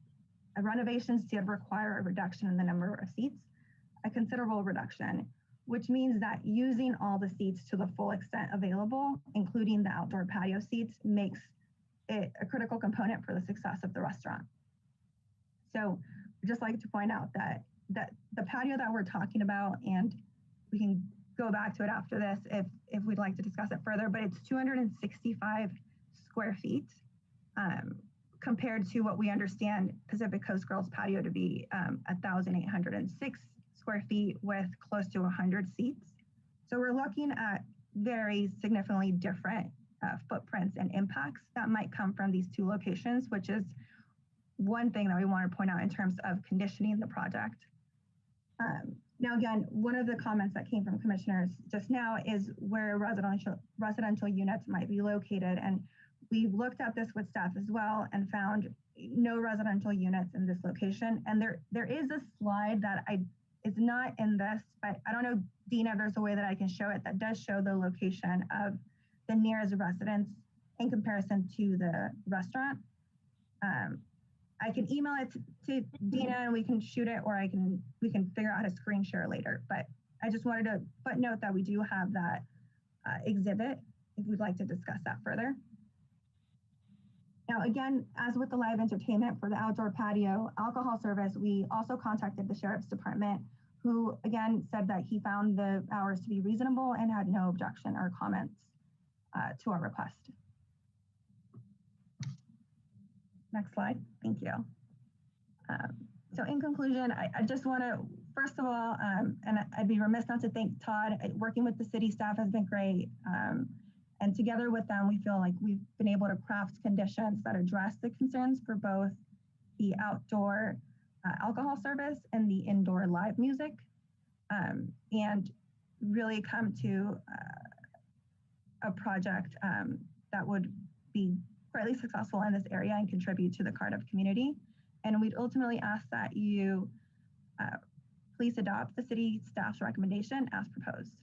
renovations did require a reduction in the number of seats, a considerable reduction, which means that using all the seats to the full extent available, including the outdoor patio seats, makes it a critical component for the success of the restaurant. So I'd just like to point out that the patio that we're talking about, and we can go back to it after this if we'd like to discuss it further, but it's 265 square feet compared to what we understand Pacific Coast Grill's patio to be 1,806 square feet with close to 100 seats. So we're looking at very significantly different footprints and impacts that might come from these 2 locations, which is one thing that we want to point out in terms of conditioning the project. Now, again, one of the comments that came from commissioners just now is where residential units might be located. And we looked at this with staff as well and found no residential units in this location. And there is a slide that is not in this, but I don't know, Dean, if there's a way that I can show it that does show the location of the nearest residence in comparison to the restaurant. I can email it to Dina and we can shoot it, or we can figure out how to screen share later. But I just wanted to footnote that we do have that exhibit if we'd like to discuss that further. Now, again, as with the live entertainment for the outdoor patio alcohol service, we also contacted the Sheriff's Department, who again said that he found the hours to be reasonable and had no objection or comments to our request. Next slide, thank you. So in conclusion, I just want to, first of all, and I'd be remiss not to thank Todd. Working with the city staff has been great. And together with them, we feel like we've been able to craft conditions that address the concerns for both the outdoor alcohol service and the indoor live music, and really come to a project that would be greatly successful in this area and contribute to the Cardiff community. And we'd ultimately ask that you please adopt the city staff's recommendation as proposed.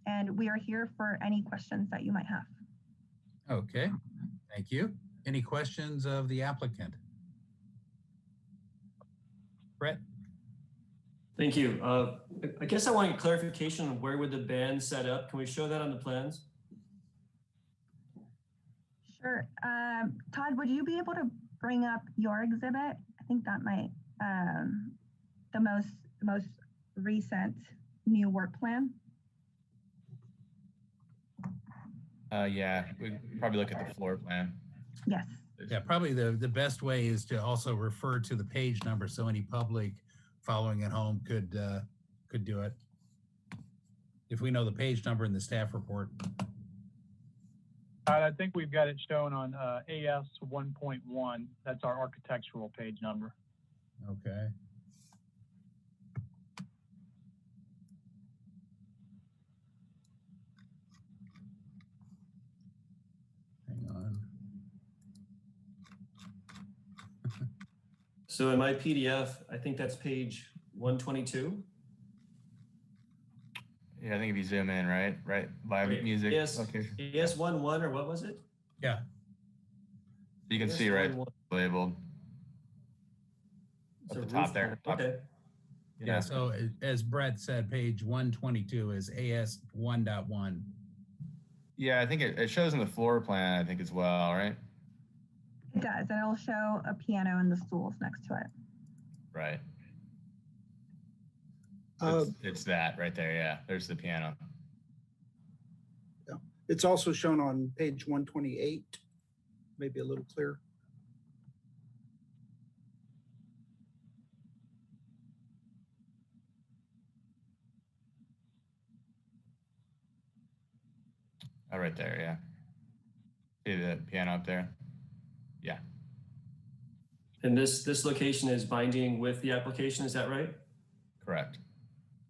And we are here for any questions that you might have. Okay, thank you. Any questions of the applicant? Brett? Thank you. I guess I want clarification on where would the band set up? Can we show that on the plans? Sure. Todd, would you be able to bring up your exhibit? I think that might the most recent new work plan. Yeah, we probably look at the floor plan. Yes. Yeah, probably the best way is to also refer to the page number so any public following at home could do it. If we know the page number in the staff report. I think we've got it shown on AS 1.1. That's our architectural page number. Okay. Hang on. So in my PDF, I think that's page 122. Yeah, I think if you zoom in, right? Live music. Yes. Okay. AS 1.1 or what was it? Yeah. You can see, right, labeled. It's a the top roof there. plan. Okay. Yeah, so as Brett said, page 122 is AS 1.1. Yeah, I think it shows in the floor plan, I think as well, right? It does, and it'll show a piano and the stools next to it. Right. It's that right there. Yeah, there's the piano. Yeah. It's also shown on page 128, maybe a little clearer. Oh, right there. Yeah. See the piano up there? Yeah. And this location is binding with the application, is that right? Correct.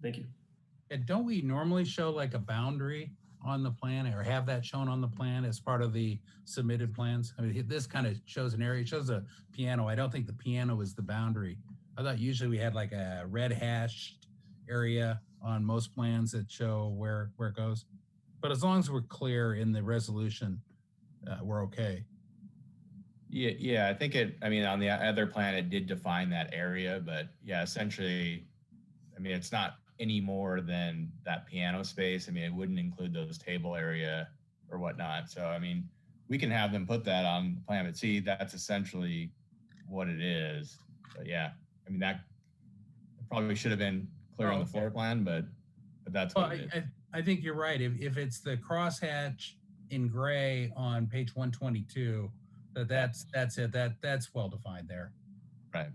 Thank you. And don't we normally show like a boundary on the plan or have that shown on the plan as part of the submitted plans? I mean, this kind of shows an area, it shows a piano. I don't think the piano is the boundary. I thought usually we had like a red hashed area on most plans that show where it goes. But as long as we're clear in the resolution, we're okay. Yeah, I think I mean, on the other plan, it did define that area, but yeah, essentially, I mean, it's not any more than that piano space. I mean, it wouldn't include those table area or whatnot. So, I mean, we can have them put that on the plan, but see, that's essentially what it is. But yeah, I mean, that probably should have been clear on the floor plan, but that's what it is. I think you're right. If it's the crosshatch in gray on page 122, that's it. That's well defined there. Right.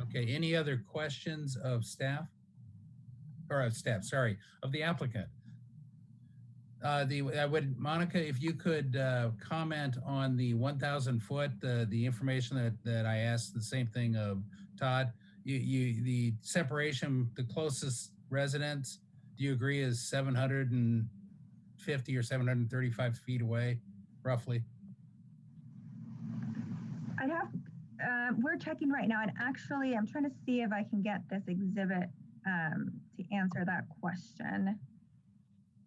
Okay. Any other questions of staff? Or of staff, sorry, of the applicant? Monica, if you could comment on the 1,000 foot, the information that I asked, the same thing of Todd. The separation, the closest residence, do you agree is 750 or 735 feet away, roughly? I'd have, we're checking right now, and actually I'm trying to see if I can get this exhibit to answer that question.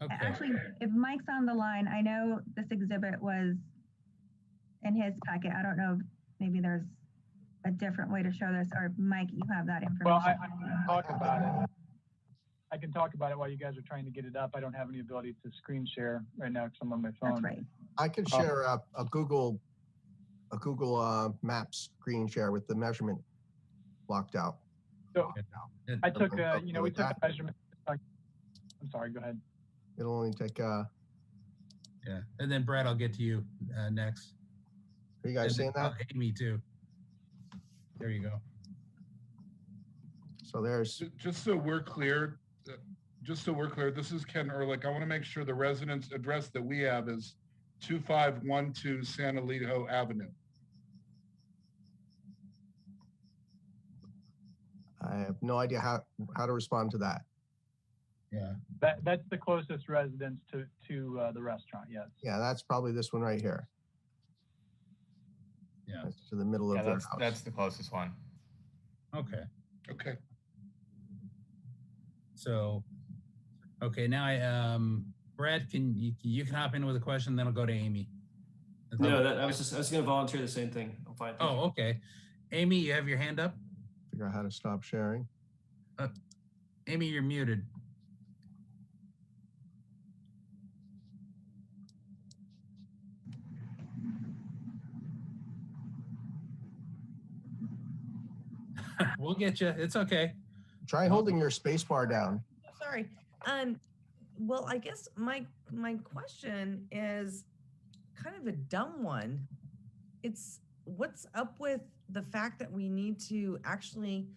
Okay. Actually, if Mike's on the line, I know this exhibit was in his packet. I don't know if maybe there's a different way to show this, or Mike, you have that information. Well, I can talk about it. I can talk about it while you guys are trying to get it up. I don't have any ability to screen share right now because I'm on my phone. That's right. I could share a Google Maps screen share with the measurement blocked out. So I took, we took a measurement. I'm sorry, go ahead. It'll only take. Yeah, and then Brad, I'll get to you next. Are you guys seeing that? Me too. There you go. So there's. Just so we're clear, this is Ken Ehrlich. I want to make sure the residence address that we have is 2512 San Elijo Avenue. I have no idea how to respond to that. Yeah. That's the closest residence to the restaurant. Yes. Yeah, that's probably this one right here. Yeah. That's to the middle of the house. That's the closest one. Okay. Okay. So, okay, now Brad, you can hop in with a question, then I'll go to Amy. No, I was going to volunteer the same thing. I'm fine. Oh, okay. Amy, you have your hand up? Figure out how to stop sharing. Amy, you're muted. We'll get you. It's okay. Try holding your space bar down. Sorry. Well, I guess my question is kind of a dumb one. It's what's up with the fact that we need to actually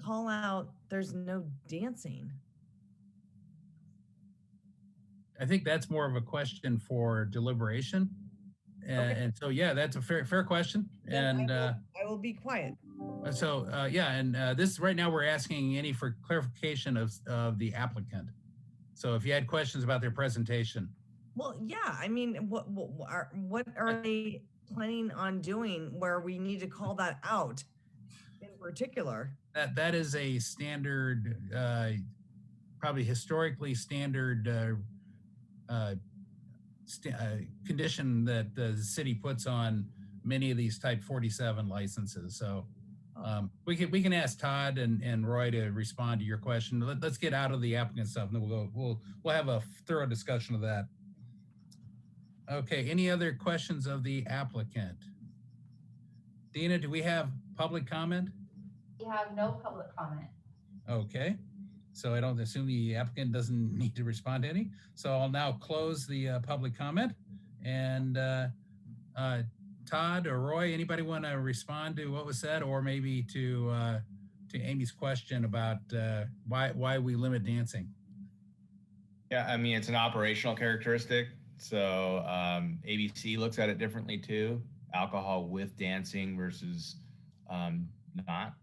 call out there's no dancing? I think that's more of a question for deliberation. And so, yeah, that's a fair question. And I will be quiet. So, this right now we're asking any for clarification of the applicant. So if you had questions about their presentation. Well, yeah, I mean, what are they planning on doing where we need to call that out in particular? That is a standard, probably historically standard condition that the city puts on many of these type 47 licenses. So we can ask Todd and Roy to respond to your question. Let's get out of the applicant stuff, and then we'll have a thorough discussion of that. Okay, any other questions of the applicant? Dina, do we have public comment? We have no public comment. Okay, so I don't assume the applicant doesn't need to respond to any. So I'll now close the public comment. And Todd or Roy, anybody want to respond to what was said, or maybe to Amy's question about why we limit dancing? Yeah, I mean, it's an operational characteristic. So ABC looks at it differently too. Alcohol with dancing versus not.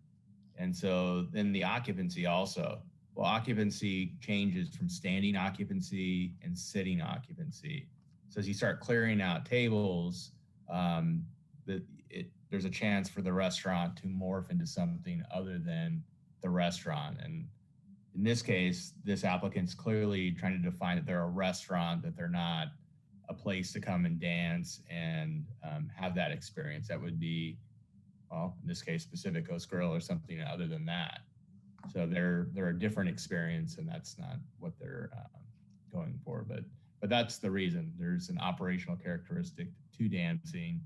And so then the occupancy also. Well, occupancy changes from standing occupancy and sitting occupancy. So as you start clearing out tables, there's a chance for the restaurant to morph into something other than the restaurant. And in this case, this applicant's clearly trying to define that they're a restaurant, that they're not a place to come and dance and have that experience. That would be, well, in this case, Pacific Coast Grill or something other than that. So they're a different experience, and that's not what they're going for. But that's the reason. There's an operational characteristic to dancing.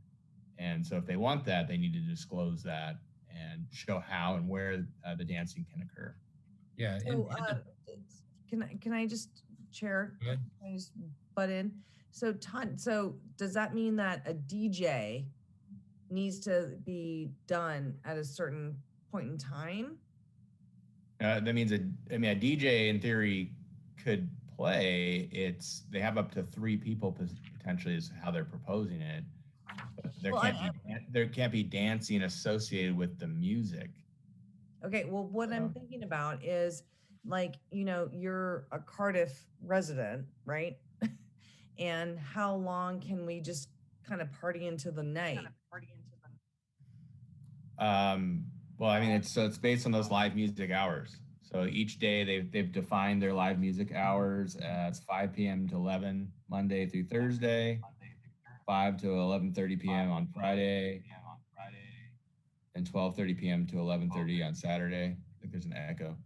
And so if they want that, they need to disclose that and show how and where the dancing can occur. Yeah. So, can I just, Chair, can I just butt in? So Todd, so does that mean that a DJ needs to be done at a certain point in time? That means a DJ in theory could play. They have up to 3 people potentially is how they're proposing it. But there can't be dancing associated with the music. Okay, well, what I'm thinking about is, like, you're a Cardiff resident, right? And how long can we just kind of party into the night? Well, I mean, it's based on those live music hours. So each day they've defined their live music hours as 5 p.m. to 11 Monday through Thursday, 5 to 11:30 p.m. on Friday, and 12:30 p.m. to 11:30 on Saturday. I think there's an echo.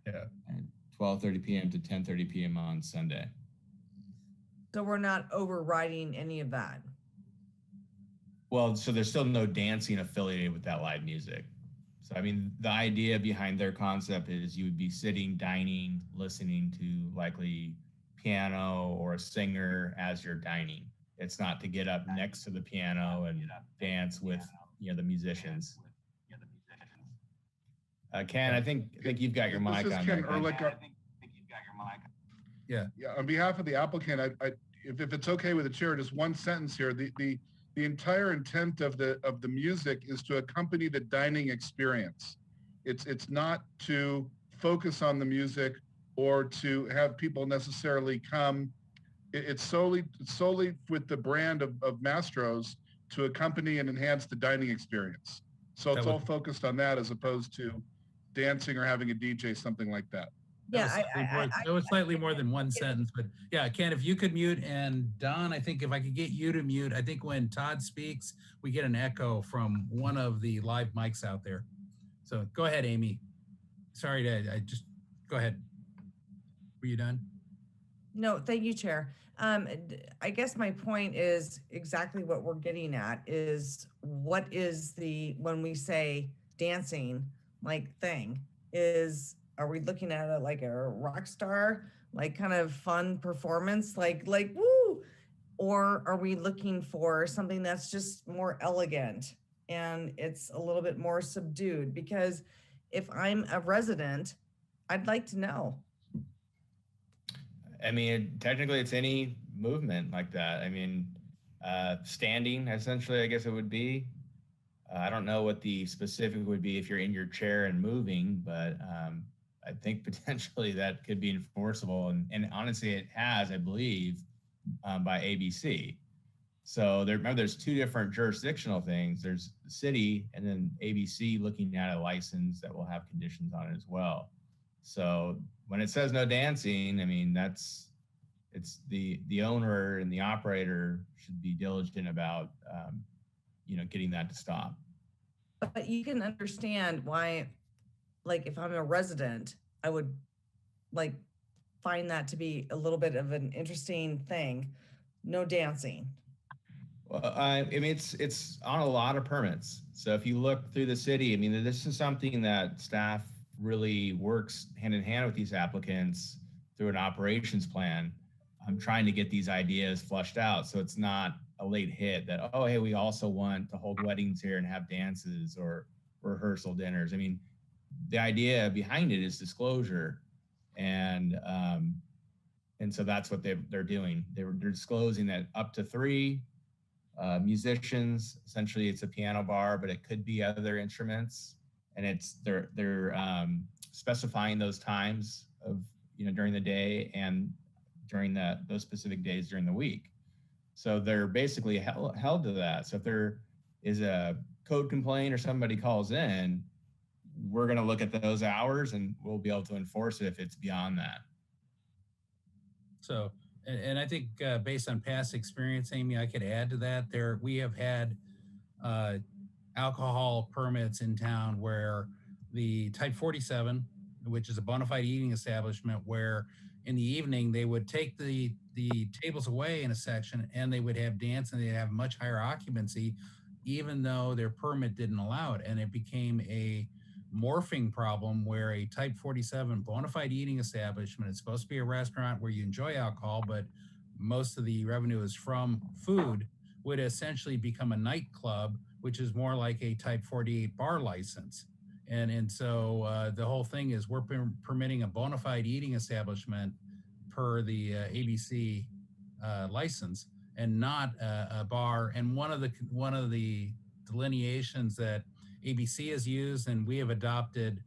Yeah. And 12:30 p.m. to 10:30 p.m. on Sunday. So we're not overriding any of that. Well, so there's still no dancing affiliated with that live music. So, I mean, the idea behind their concept is you would be sitting, dining, listening to likely piano or a singer as you're dining. It's not to get up next to the piano and dance with, the musicians. Ken, I think you've got your mic on. Ken Ehrlich. Yeah. Yeah. On behalf of the applicant, if it's okay with the chair, just one sentence here. The entire intent of the music is to accompany the dining experience. It's not to focus on the music or to have people necessarily come. It's solely with the brand of Mastro's to accompany and enhance the dining experience. So it's all focused on that as opposed to dancing or having a DJ, something like that. Yeah, that was slightly more than one sentence, but yeah, Ken, if you could mute, and Don, I think if I could get you to mute, I think when Todd speaks, we get an echo from one of the live mics out there. So go ahead, Amy. Sorry go ahead. Were you done? No, thank you, Chair. I guess my point is exactly what we're getting at is what is when we say dancing thing are we looking at it like a rock star, kind of fun performance, like woo? Or are we looking for something that's just more elegant and it's a little bit more subdued? Because if I'm a resident, I'd like to know. I mean, technically it's any movement like that. I mean, standing, essentially, I guess it would be. I don't know what the specific would be if you're in your chair and moving, but I think potentially that could be enforceable. And honestly, it has, I believe, by ABC. So remember, there's 2 different jurisdictional things. There's the city and then ABC looking at a license that will have conditions on it as well. So when it says no dancing, I mean, it's the owner and the operator should be diligent about getting that to stop. But you can understand why, like, if I'm a resident, I would like find that to be a little bit of an interesting thing. No dancing. Well, I mean, it's on a lot of permits. So if you look through the city, I mean, this is something that staff really works hand in hand with these applicants through an operations plan. I'm trying to get these ideas flushed out, so it's not a late hit that, oh, hey, we also want to hold weddings here and have dances or rehearsal dinners. I mean, the idea behind it is disclosure, and so that's what they're doing. They're disclosing that up to 3 musicians. Essentially, it's a piano bar, but it could be other instruments, and they're specifying those times of during the day and during those specific days during the week. So they're basically held to that. So if there is a code complaint or somebody calls in, we're going to look at those hours and we'll be able to enforce it if it's beyond that. So, and I think based on past experience, Amy, I could add to that. We have had alcohol permits in town where the type 47, which is a bona fide eating establishment, where in the evening they would take the tables away in a section and they would have dance and they'd have much higher occupancy, even though their permit didn't allow it. And it became a morphing problem where a type 47 bona fide eating establishment, it's supposed to be a restaurant where you enjoy alcohol, but most of the revenue is from food, would essentially become a nightclub, which is more like a type 48 bar license. And so the whole thing is we're permitting a bona fide eating establishment per the ABC license, and not a bar. And one of the delineations that ABC has used and we have adopted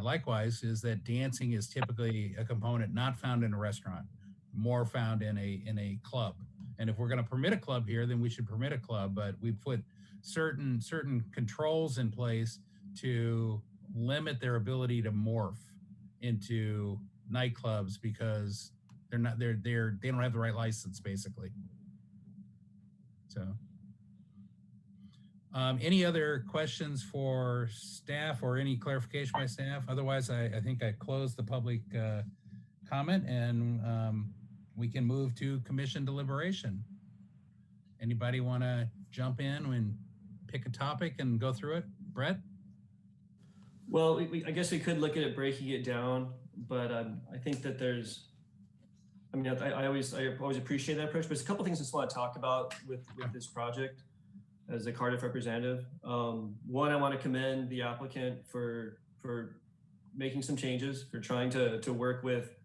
likewise is that dancing is typically a component not found in a restaurant, more found in a club. And if we're going to permit a club here, then we should permit a club, but we put certain controls in place to limit their ability to morph into nightclubs because they don't have the right license basically. So any other questions for staff or any clarification by staff? Otherwise, I think I closed the public comment, and we can move to commission deliberation. Anybody want to jump in and pick a topic and go through it? Brett? Well, I guess we could look at it breaking it down, but I think that I always appreciate that approach, but there's a couple things I just want to talk about with this project as a Cardiff representative. One, I want to commend the applicant for making some changes, for trying to work with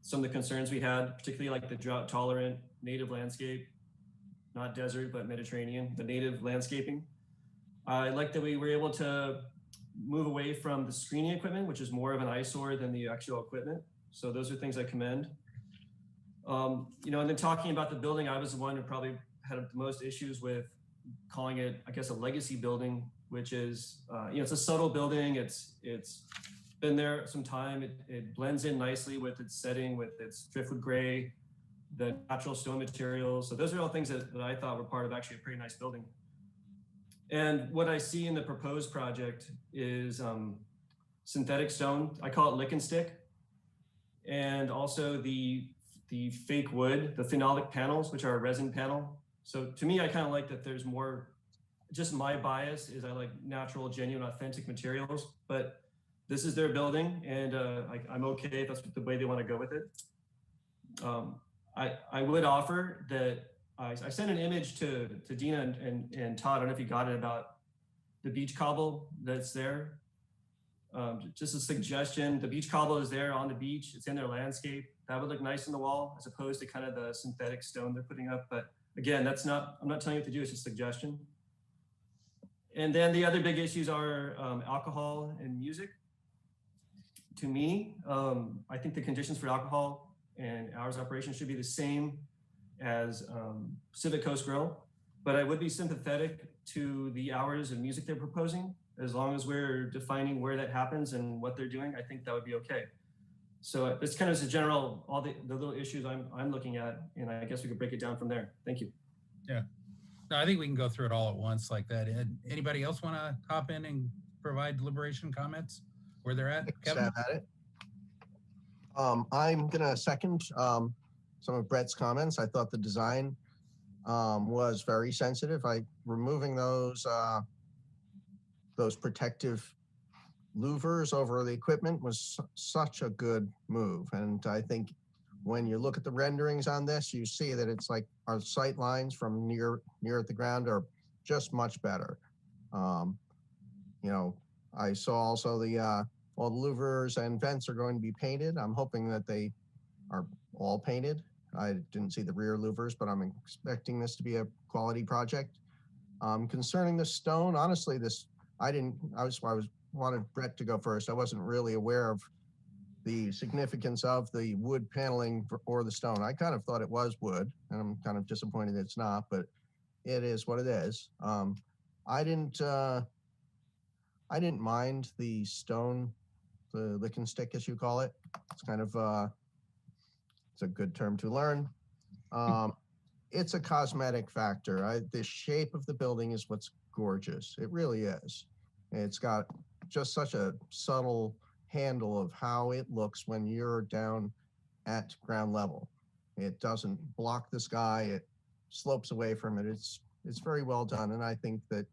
some of the concerns we had, particularly like the drought tolerant native landscape, not desert, but Mediterranean, the native landscaping. I like that we were able to move away from the screening equipment, which is more of an eyesore than the actual equipment. So those are things I commend. And then talking about the building, I was the one who probably had the most issues with calling it, I guess, a legacy building, which is, it's a subtle building. It's been there some time. It blends in nicely with its setting, with its driftwood gray, the natural stone materials. So those are all things that I thought were part of actually a pretty nice building. And what I see in the proposed project is synthetic stone. I call it lick and stick. And also the fake wood, the phenolic panels, which are a resin panel. So to me, I kind of like that there's more, just my bias is I like natural, genuine, authentic materials, but this is their building and I'm okay if that's the way they want to go with it. I would offer that I sent an image to Dina and Todd, I don't know if you got it, about the beach cobble that's there. Just a suggestion, the beach cobble is there on the beach, it's in their landscape. That would look nice on the wall as opposed to kind of the synthetic stone they're putting up. But again, I'm not telling you what to do, it's just a suggestion. And then the other big issues are alcohol and music. To me, I think the conditions for alcohol and hours of operation should be the same as Pacific Coast Grill, but I would be sympathetic to the hours of music they're proposing. As long as we're defining where that happens and what they're doing, I think that would be okay. So it's kind of a general, all the little issues I'm looking at, and I guess we could break it down from there. Thank you. Yeah. No, I think we can go through it all at once like that. Anybody else want to hop in and provide deliberation comments where they're at? Kevin? Stab at it. I'm gonna second some of Brett's comments. I thought the design was very sensitive. Removing those protective louvers over the equipment was such a good move. And I think when you look at the renderings on this, you see that it's like our sight lines from near at the ground are just much better. You know, I saw also all the louvers and vents are going to be painted. I'm hoping that they are all painted. I didn't see the rear louvers, but I'm expecting this to be a quality project. Concerning the stone, honestly, I wanted Brett to go first. I wasn't really aware of the significance of the wood paneling or the stone. I kind of thought it was wood, and I'm kind of disappointed it's not, but it is what it is. I didn't mind the stone, the lick and stick, as you call it. It's kind of it's a good term to learn. It's a cosmetic factor. The shape of the building is what's gorgeous. It really is. It's got just such a subtle handle of how it looks when you're down at ground level. It doesn't block the sky. It slopes away from it. It's very well done. And I think that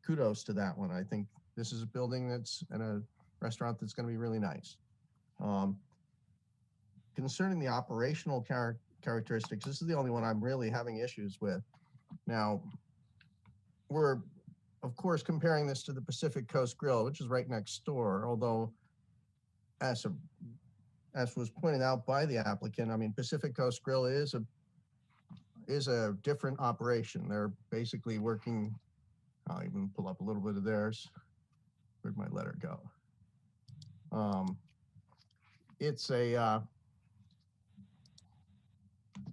kudos to that one. I think this is a building that's and a restaurant that's going to be really nice. Concerning the operational characteristics, this is the only one I'm really having issues with. Now, we're of course comparing this to the Pacific Coast Grill, which is right next door, although as was pointed out by the applicant, I mean, Pacific Coast Grill is a different operation. They're basically working, I'll even pull up a little bit of theirs. Where'd my letter go?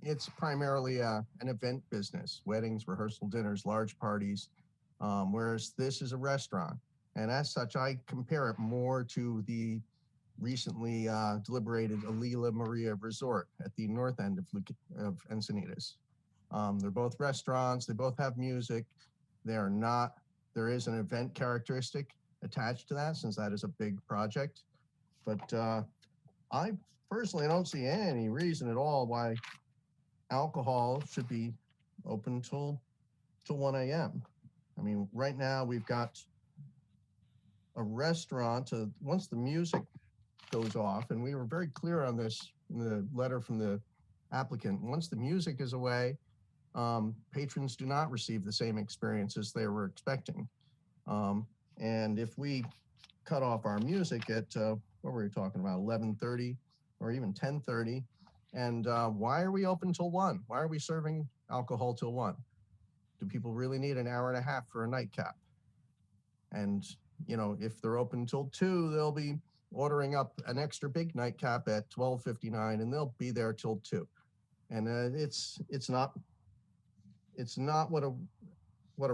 It's primarily an event business, weddings, rehearsal dinners, large parties, whereas this is a restaurant. And as such, I compare it more to the recently deliberated Alila Maria Resort at the north end of Encinitas. They're both restaurants. They both have music. There is an event characteristic attached to that, since that is a big project. But I personally don't see any reason at all why alcohol should be open till 1 a.m. I mean, right now we've got a restaurant. Once the music goes off, and we were very clear on this in the letter from the applicant, once the music is away, patrons do not receive the same experience as they were expecting. And if we cut off our music at, what were we talking about, 11:30 or even 10:30, and why are we open till 1? Why are we serving alcohol till 1? Do people really need an hour and a half for a nightcap? And, you know, if they're open till 2, they'll be ordering up an extra big nightcap at 12:59, and they'll be there till 2. And it's not what a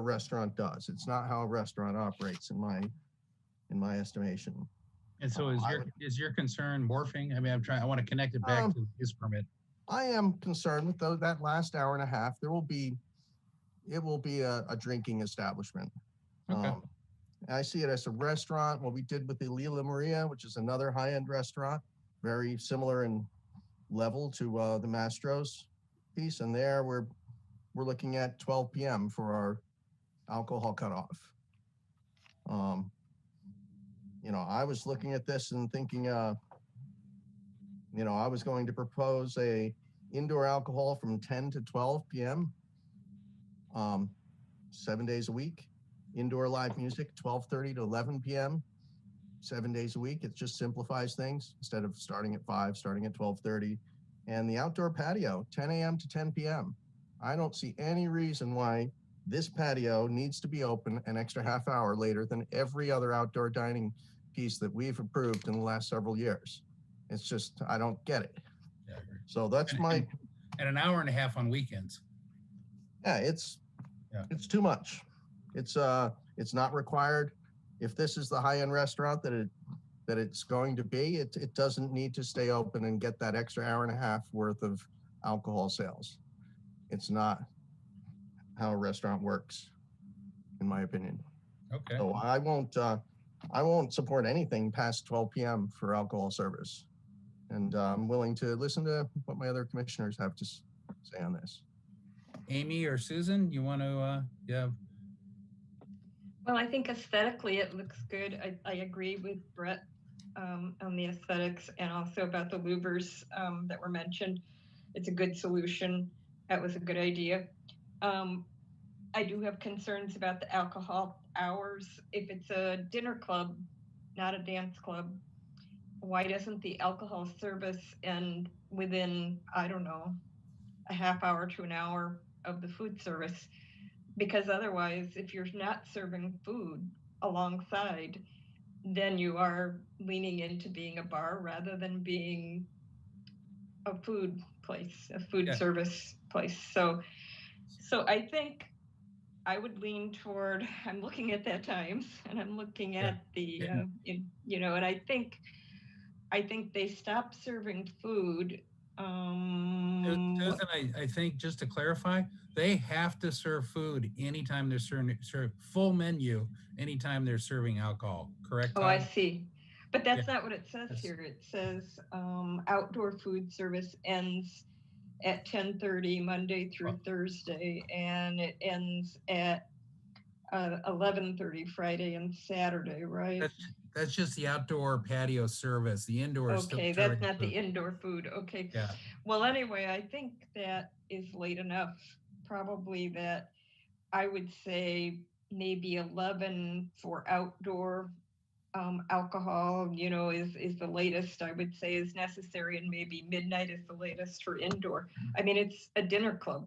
restaurant does. It's not how a restaurant operates in my estimation. And so is your concern morphing? I mean, I want to connect it back to the use permit. I am concerned with that last hour and a half. It will be a drinking establishment. Okay. I see it as a restaurant. What we did with the Lila Maria, which is another high-end restaurant, very similar in level to the Mastro's piece. And there we're looking at 12 p.m. for our alcohol cutoff. You know, I was looking at this and thinking, you know, I was going to propose a indoor alcohol from 10 to 12 p.m. 7 days a week. Indoor live music, 12:30 to 11 p.m. 7 days a week. It just simplifies things. Instead of starting at 5, starting at 12:30. And the outdoor patio, 10 a.m. to 10 p.m. I don't see any reason why this patio needs to be open an extra half hour later than every other outdoor dining piece that we've approved in the last several years. It's just, I don't get it. Yeah, I agree. So that's and an hour and a half on weekends. Yeah, it's too much. It's not required. If this is the high-end restaurant that it's going to be, it doesn't need to stay open and get that extra hour and a half worth of alcohol sales. It's not. how a restaurant works, in my opinion. Okay. So I won't support anything past 12 p.m. for alcohol service. And I'm willing to listen to what my other commissioners have to say on this. Amy or Susan, you want to, yeah. Well, I think aesthetically it looks good. I agree with Brett on the aesthetics and also about the louvers that were mentioned. It's a good solution. That was a good idea. I do have concerns about the alcohol hours. If it's a dinner club, not a dance club, why doesn't the alcohol service end within, I don't know, a half hour to an hour of the food service? Because otherwise, if you're not serving food alongside, then you are leaning into being a bar rather than being a food place, a food service place. So I think I would lean toward, I'm looking at that times and I'm looking at the, you know, and I think they stopped serving food. Susan, I think just to clarify, they have to serve food anytime they're serving full menu anytime they're serving alcohol, correct? Oh, Todd? I see. But that's not what it says here. It says outdoor food service ends at 10:30 Monday through Thursday, and it ends at 11:30 Friday and Saturday, right? That's just the outdoor patio service. The indoor is still Okay, serving that's not the food. indoor food. Okay. Yeah. Well, anyway, I think that is late enough. Probably that I would say maybe 11 for outdoor alcohol, you know, is the latest I would say is necessary, and maybe midnight is the latest for indoor. I mean, it's a dinner club,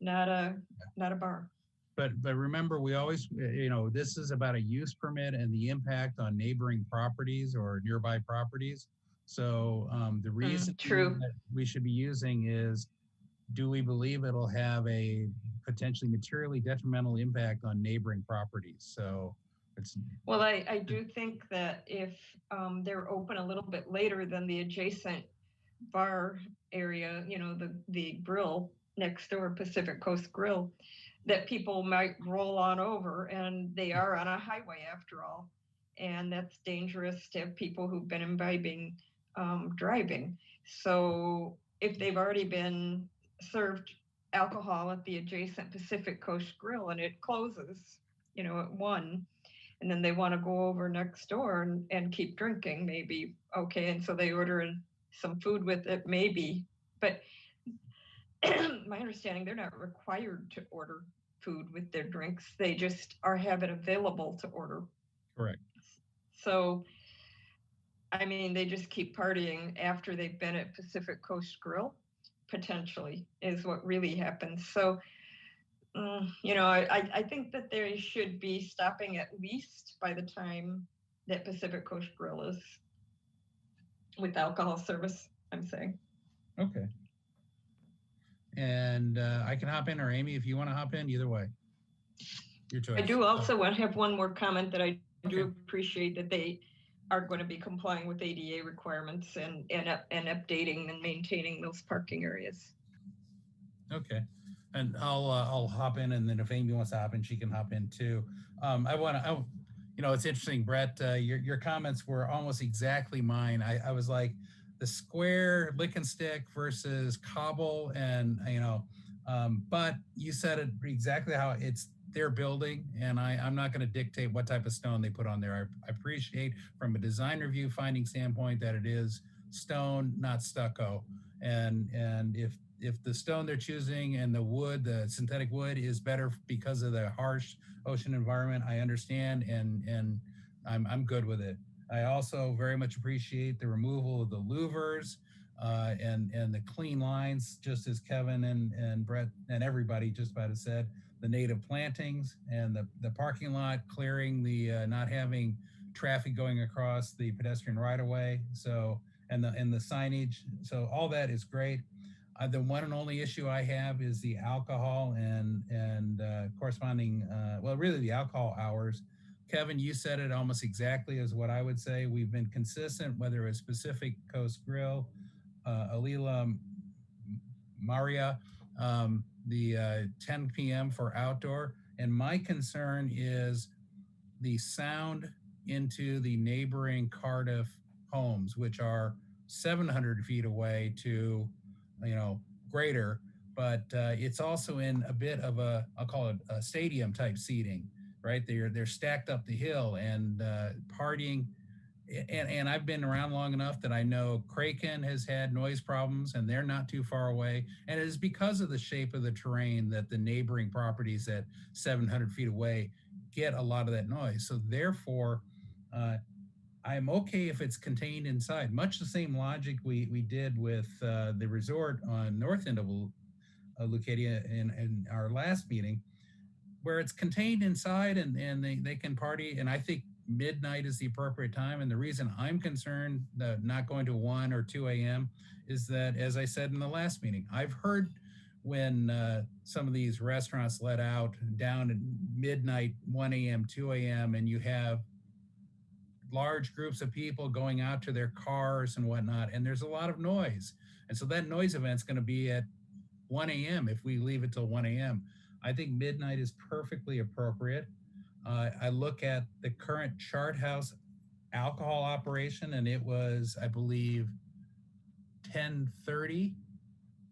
not a bar. But remember, we always, you know, this is about a use permit and the impact on neighboring properties or nearby properties. So the reason that we should be using is, do we believe it'll have a potentially materially detrimental impact on neighboring properties? So it's. Well, I do think that if they're open a little bit later than the adjacent bar area, you know, the grill next door, Pacific Coast Grill, that people might roll on over, and they are on a highway after all. And that's dangerous to have people who've been imbibing driving. So if they've already been served alcohol at the adjacent Pacific Coast Grill and it closes, you know, at 1, and then they want to go over next door and keep drinking, maybe, okay, and so they order some food with it, maybe. But my understanding, they're not required to order food with their drinks. They just have it available to order. Correct. So, I mean, they just keep partying after they've been at Pacific Coast Grill, potentially, is what really happens. So, you know, I think that they should be stopping at least by the time that Pacific Coast Grill is with alcohol service, I'm saying. Okay. And I can hop in, or Amy, if you want to hop in, either way. Your choice. I do also want to have one more comment that I do appreciate that they are going to be complying with ADA requirements and updating and maintaining those parking areas. Okay. And I'll hop in, and then if Amy wants to hop in, she can hop in too. I want to, you know, it's interesting, Brett, your comments were almost exactly mine. I was like, the square lick and stick versus cobble, and you know, but you said it exactly how it's their building, and I'm not going to dictate what type of stone they put on there. I appreciate from a design review finding standpoint that it is stone, not stucco, and if the stone they're choosing and the wood, the synthetic wood, is better because of the harsh ocean environment, I understand, and I'm good with it. I also very much appreciate the removal of the louvers and the clean lines, just as Kevin and Brett and everybody just about has said, the native plantings and the parking lot clearing, the not having traffic going across the pedestrian right of way. So, and the signage. So all that is great. The one and only issue I have is the alcohol and corresponding, well, really the alcohol hours. Kevin, you said it almost exactly as what I would say. We've been consistent, whether it's Pacific Coast Grill, Alila Maria, the 10 p.m. for outdoor. And my concern is the sound into the neighboring Cardiff homes, which are 700 feet away to, greater, but it's also in a bit of a, I'll call it a stadium type seating, right? They're stacked up the hill and partying. And I've been around long enough that I know Kraken has had noise problems and they're not too far away. And it is because of the shape of the terrain that the neighboring properties at 700 feet away get a lot of that noise. So therefore, I'm okay if it's contained inside. Much the same logic we did with the resort on north end of Leucadia in our last meeting, where it's contained inside and they can party. And I think midnight is the appropriate time. And the reason I'm concerned that not going to 1 or 2 a.m. is that, as I said in the last meeting, I've heard when some of these restaurants let out down at midnight, 1 a.m., 2 a.m., and you have large groups of people going out to their cars and whatnot, and there's a lot of noise. And so that noise event's going to be at 1 a.m. if we leave it till 1 a.m. I think midnight is perfectly appropriate. I look at the current Chart House alcohol operation, and it was, I believe, 10:30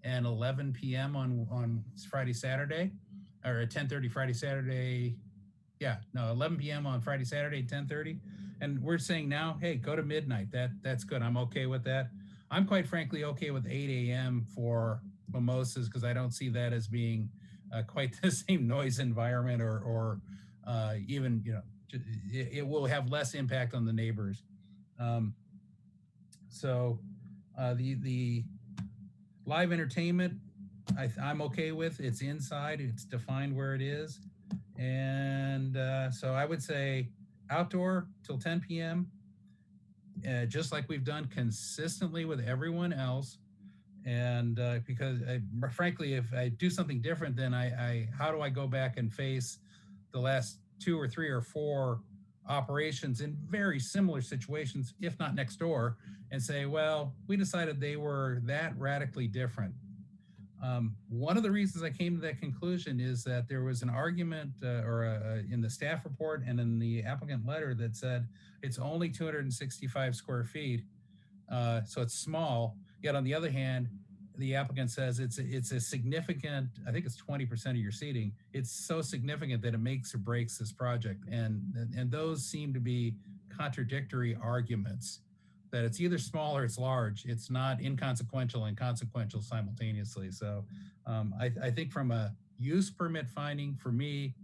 and 11 p.m. on Friday, Saturday, or 10:30 Friday, Saturday. Yeah, no, 11 p.m. on Friday, Saturday, 10:30. And we're saying now, hey, go to midnight. That's good. I'm okay with that. I'm quite frankly okay with 8 a.m. for mimosas because I don't see that as being quite the same noise environment or even, it will have less impact on the neighbors. So the live entertainment, I'm okay with. It's inside. It's defined where it is. And so I would say outdoor till 10 p.m., just like we've done consistently with everyone else. And because frankly, if I do something different, then how do I go back and face the last 2 or 3 or 4 operations in very similar situations, if not next door, and say, well, we decided they were that radically different. One of the reasons I came to that conclusion is that there was an argument in the staff report and in the applicant letter that said it's only 265 square feet. So it's small. Yet on the other hand, the applicant says it's a significant, I think it's 20% of your seating. It's so significant that it makes or breaks this project. And those seem to be contradictory arguments, that it's either small or it's large. It's not inconsequential and consequential simultaneously. So I think from a use permit finding, for me,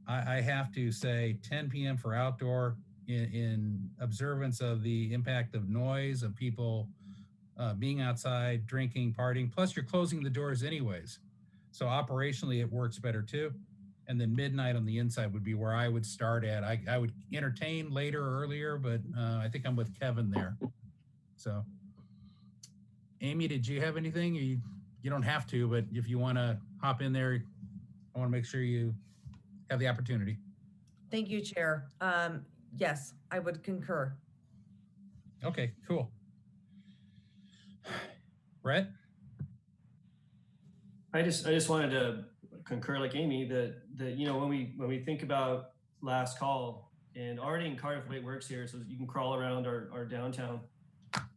I have to say 10 p.m. for outdoor in observance of the impact of noise, of people being outside, drinking, partying, plus you're closing the doors anyways. So operationally, it works better too. And then midnight on the inside would be where I would start at. I would entertain later or earlier, but I think I'm with Kevin there. So, Amy, did you have anything? You don't have to, but if you want to hop in there, I want to make sure you have the opportunity. Thank you, Chair. Yes, I would concur. Okay, cool. Brett? I just wanted to concur like Amy that when we think about last call, and already in Cardiff, the way it works here, so you can crawl around our downtown,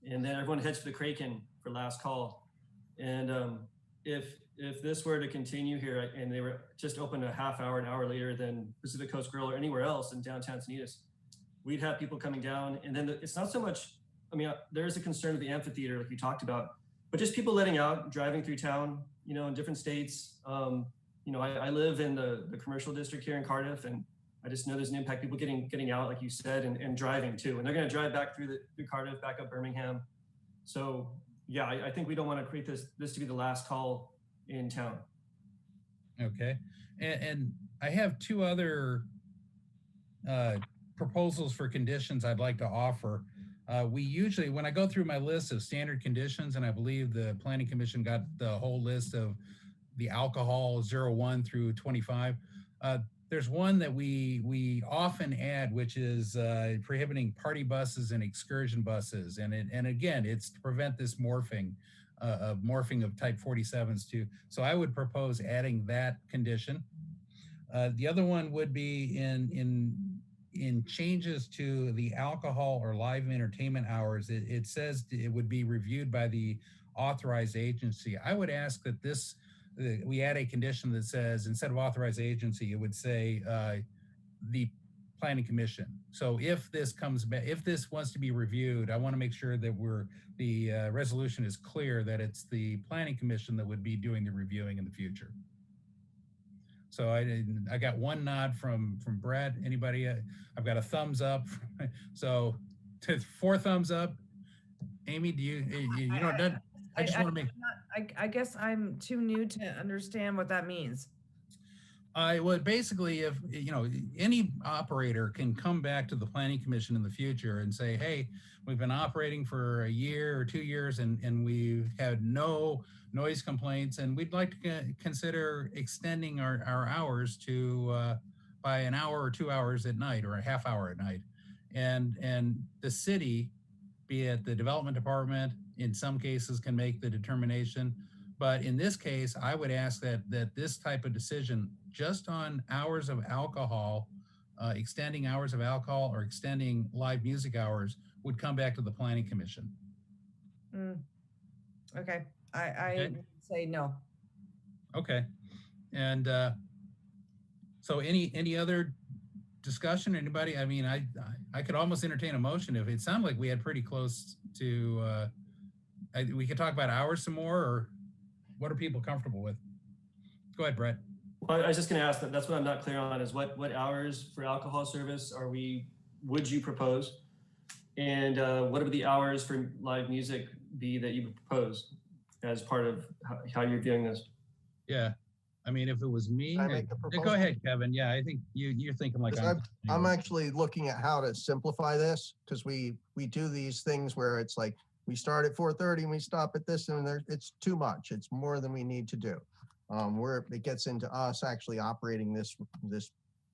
and then everyone heads for the Kraken for last call. And if this were to continue here and they were just open a half hour, an hour later than Pacific Coast Grill or anywhere else in downtown Encinitas, we'd have people coming down. And then it's not so much, there is a concern of the amphitheater like we talked about, but just people letting out, driving through town, in different states. I live in the commercial district here in Cardiff, and I just know there's an impact, people getting out, like you said, and driving too. And they're going to drive back through Cardiff, back up Birmingham. So yeah, I think we don't want to create this to be the last call in town. Okay. And I have 2 other proposals for conditions I'd like to offer. We usually, when I go through my list of standard conditions, and I believe the Planning Commission got the whole list of the alcohol 01 through 25, there's one that we often add, which is prohibiting party buses and excursion buses. And again, it's to prevent this morphing. a morphing of type 47s too. So I would propose adding that condition. The other one would be in changes to the alcohol or live entertainment hours. It says it would be reviewed by the authorized agency. I would ask that we add a condition that says, instead of authorized agency, it would say the planning commission. So if this comes back, if this wants to be reviewed, I want to make sure that the resolution is clear that it's the planning commission that would be doing the reviewing in the future. So I got one nod from Brett. Anybody? I've got a thumbs up. So 4 thumbs up. Amy, do you don't? I just want to make. I guess I'm too new to understand what that means. Well, basically, if any operator can come back to the planning commission in the future and say, hey, we've been operating for a year or 2 years and we've had no noise complaints, and we'd like to consider extending our hours to by an hour or 2 hours at night, or a half hour at night. And the city, be it the development department, in some cases can make the determination. But in this case, I would ask that this type of decision, just on hours of alcohol, extending hours of alcohol or extending live music hours, would come back to the planning commission. Okay, I would say no. Okay, and so any other discussion? Anybody? I mean, I could almost entertain a motion if it sounded like we had pretty close to. We could talk about hours some more, or what are people comfortable with? Go ahead, Brett. Well, I was just going to ask that's what I'm not clear on is what hours for alcohol service would you propose? And what would the hours for live music be that you would propose as part of how you're viewing this? Yeah. I mean, if it was me, Can I make the proposal? Go ahead, Kevin. Yeah, I think you're thinking like I'm actually looking at how to simplify this, because we do these things where it's like we start at 4:30 and we stop at this, and it's too much. It's more than we need to do. Where it gets into us actually operating this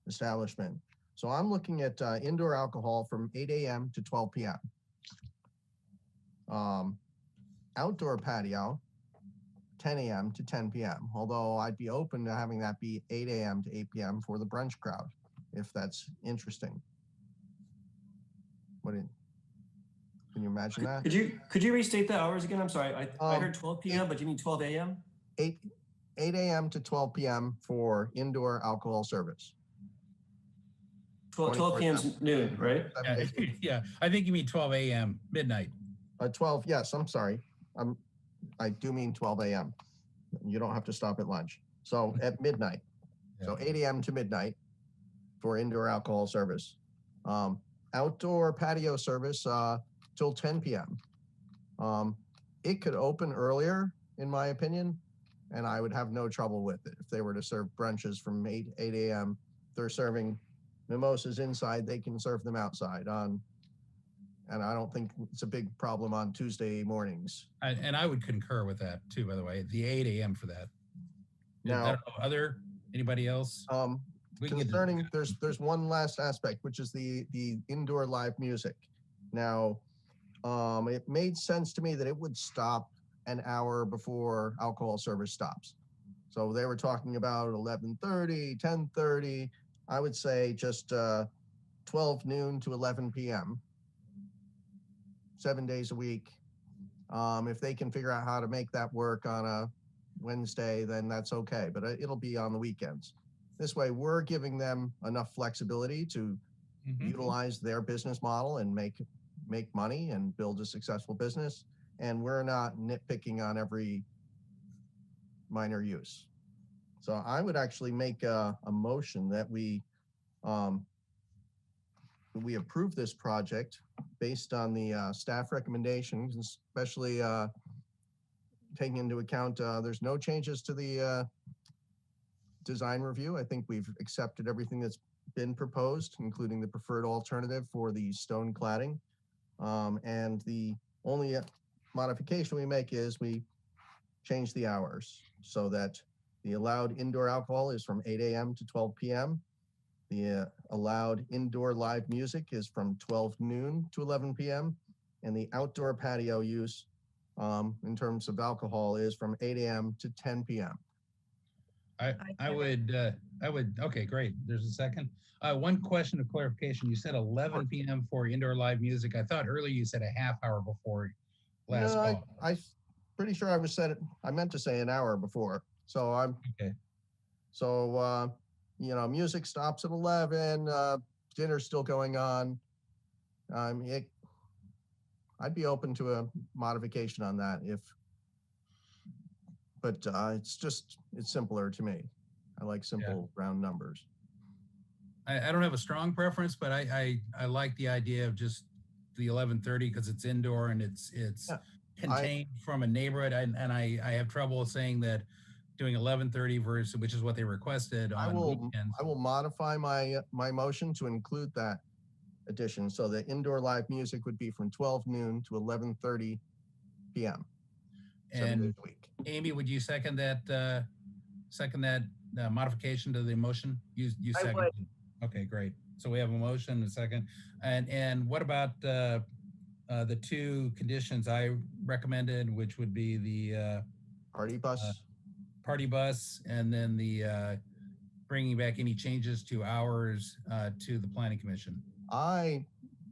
establishment. So I'm looking at indoor alcohol from 8 a.m. to 12 p.m. Outdoor patio, 10 a.m. to 10 p.m. Although I'd be open to having that be 8 a.m. to 8 p.m. for the brunch crowd, if that's interesting. Can you imagine that? Could you restate the hours again? I'm sorry, I heard 12 p.m., but you mean 12 a.m.? 8 a.m. to 12 p.m. for indoor alcohol service. 12 p.m. is noon, right? Yeah, I think you mean 12 a.m. midnight. 12. Yes, I'm sorry. I do mean 12 a.m. You don't have to stop at lunch. So at midnight. Yeah. So 8 a.m. to midnight for indoor alcohol service. Outdoor patio service till 10 p.m. It could open earlier, in my opinion, and I would have no trouble with it. If they were to serve brunches from 8 a.m., they're serving mimosas inside, they can serve them outside. And I don't think it's a big problem on Tuesday mornings. And I would concur with that too, by the way, the 8 a.m. for that. Now, anybody else? Concerning, there's one last aspect, which is the indoor live music. Now, it made sense to me that it would stop an hour before alcohol service stops. So they were talking about 11:30, 10:30. I would say just 12 noon to 11 p.m. 7 days a week. If they can figure out how to make that work on a Wednesday, then that's okay, but it'll be on the weekends. This way, we're giving them enough flexibility to utilize their business model and make money and build a successful business. And we're not nitpicking on every minor use. So I would actually make a motion that we approve this project based on the staff recommendations, especially taking into account there's no changes to the design review. I think we've accepted everything that's been proposed, including the preferred alternative for the stone cladding. And the only modification we make is we change the hours so that the allowed indoor alcohol is from 8 a.m. to 12 p.m. The allowed indoor live music is from 12 noon to 11 p.m. And the outdoor patio use in terms of alcohol is from 8 a.m. to 10 p.m. I would, okay, great. There's a second. One question of clarification. You said 11 p.m. for indoor live music. I thought earlier you said a half hour before last No, call. I pretty sure I meant to say an hour before. So okay. So, music stops at 11, dinner's still going on. I'd be open to a modification on that but it's simpler to me. I like simple round numbers. I don't have a strong preference, but I like the idea of just the 11:30 because it's indoor and it's contained from a neighborhood. And I have trouble saying that doing 11:30 versus, which is what they requested on weekends. I will modify my motion to include that addition. So the indoor live music would be from 12 noon to 11:30 p.m. 7 days a week. Amy, would you second that modification to the motion? You second. I would. Okay, great. So we have a motion and a second. And what about the two conditions I recommended, which would be the party bus, and then the bringing back any changes to hours to the planning commission? I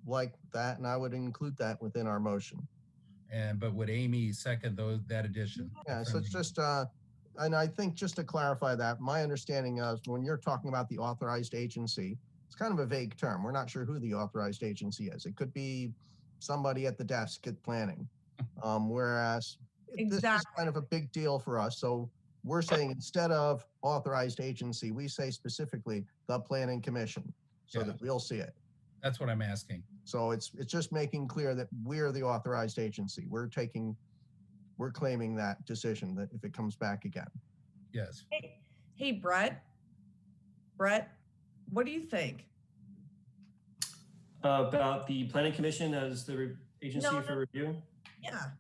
like that, and I would include that within our motion. But would Amy second that addition? Yeah, so it's just, and I think just to clarify that, my understanding is when you're talking about the authorized agency, it's kind of a vague term. We're not sure who the authorized agency is. It could be somebody at the desk at planning. Whereas this is kind of a big deal for us. So we're saying instead of authorized agency, we say specifically the planning commission so that we'll see it. That's what I'm asking. So it's just making clear that we're the authorized agency. We're claiming that decision that if it comes back again. Yes. Hey, Brett, what do you think? About the planning commission as the agency for review? Yeah.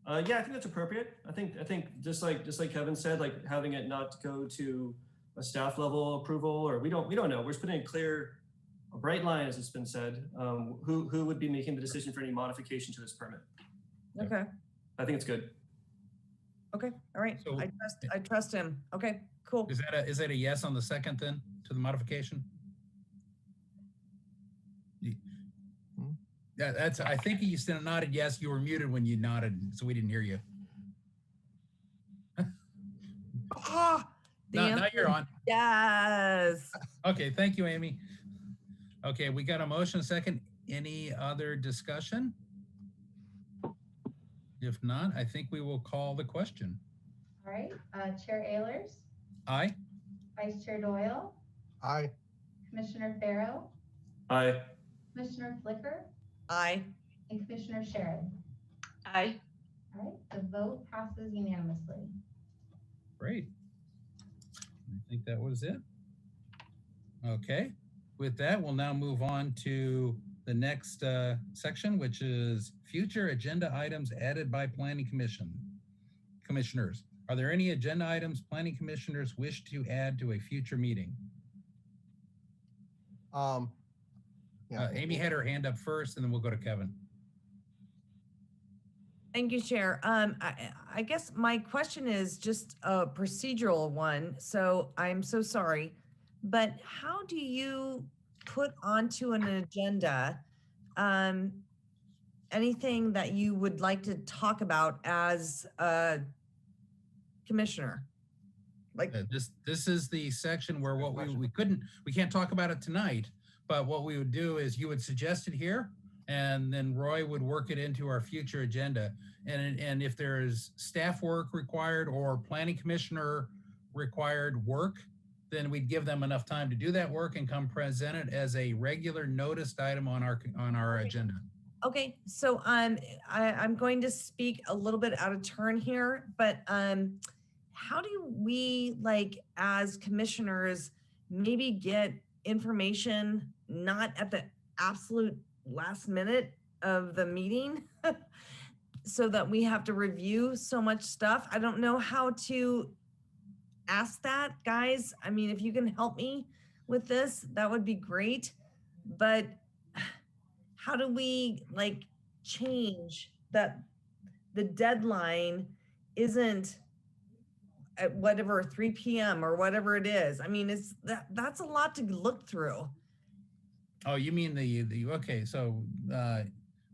Yeah, I think that's appropriate. I think just like Kevin said, like having it not go to a staff level approval, or we don't know. We're just putting a bright line, as it's been said. Who would be making the decision for any modification to this permit? Okay. I think it's good. Okay. All right. So, I trust him. Okay. Cool. Is that a yes on the second then to the modification? Yeah, I think you still nodded yes. You were muted when you nodded, so we didn't hear you. Now you're on. Yes. Okay, thank you, Amy. Okay, we got a motion second. Any other discussion? If not, I think we will call the question. All right, Chair Ehlers? Aye. Vice Chair Doyle? Aye. Commissioner Farrow? Aye. Commissioner Flicker? Aye. And Commissioner Sherrod? Aye. All right, the vote passes unanimously. Great. I think that was it. Okay. With that, we'll now move on to the next section, which is future agenda items added by planning commissioners. Are there any agenda items planning commissioners wish to add to a future meeting? Amy had her hand up first, and then we'll go to Kevin. Thank you, Chair. I guess my question is just a procedural one. So I'm so sorry, but how do you put onto an agenda anything that you would like to talk about as a commissioner? Like this is the section where what we can't talk about it tonight, but what we would do is you would suggest it here, and then Roy would work it into our future agenda. And if there's staff work required or planning commissioner required work, then we'd give them enough time to do that work and come present it as a regular noticed item on our agenda. Okay, so I'm going to speak a little bit out of turn here, but how do we, like, as commissioners, maybe get information not at the absolute last minute of the meeting so that we have to review so much stuff? I don't know how to ask that, guys. I mean, if you can help me with this, that would be great. But how do we, like, change that the deadline isn't at whatever 3 p.m. or whatever it is. I mean, that's a lot to look through. Oh, you mean okay, so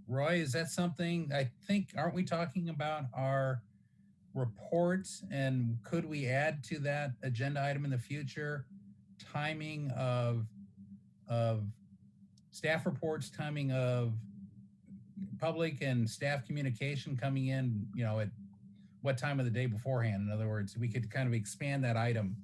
Roy, is that something, I think, aren't we talking about our reports, and could we add to that agenda item in the future, timing of staff reports, timing of public and staff communication coming in, at what time of the day beforehand? In other words, we could kind of expand that item.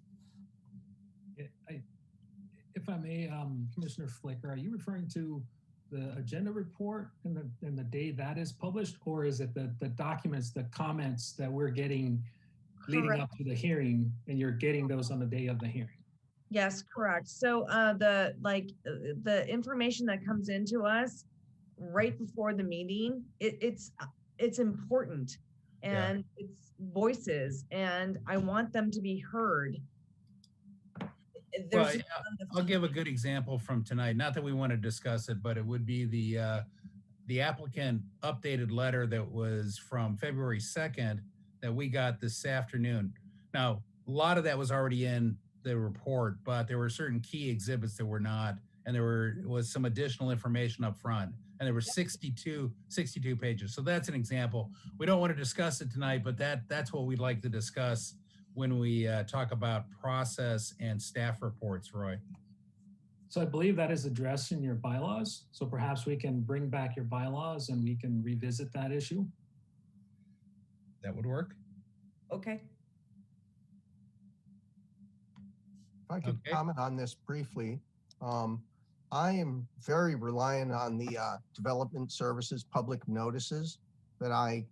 If I may, Commissioner Flicker, are you referring to the agenda report and the day that is published, or is it the documents, the comments that we're getting leading up to the hearing, and you're getting those on the day of the hearing? Yes, correct. So the information that comes into us right before the meeting, it's important, and it's voices, and I want them to be heard. Well, I'll give a good example from tonight. Not that we want to discuss it, but it would be the applicant updated letter that was from February 2nd that we got this afternoon. Now, a lot of that was already in the report, but there were certain key exhibits that were not, and there was some additional information up front, and there were 62 pages. So that's an example. We don't want to discuss it tonight, but that's what we'd like to discuss when we talk about process and staff reports, Roy. So I believe that is addressed in your bylaws. So perhaps we can bring back your bylaws and we can revisit that issue. That would work. Okay. If I could comment on this briefly, I am very reliant on the development services public notices that I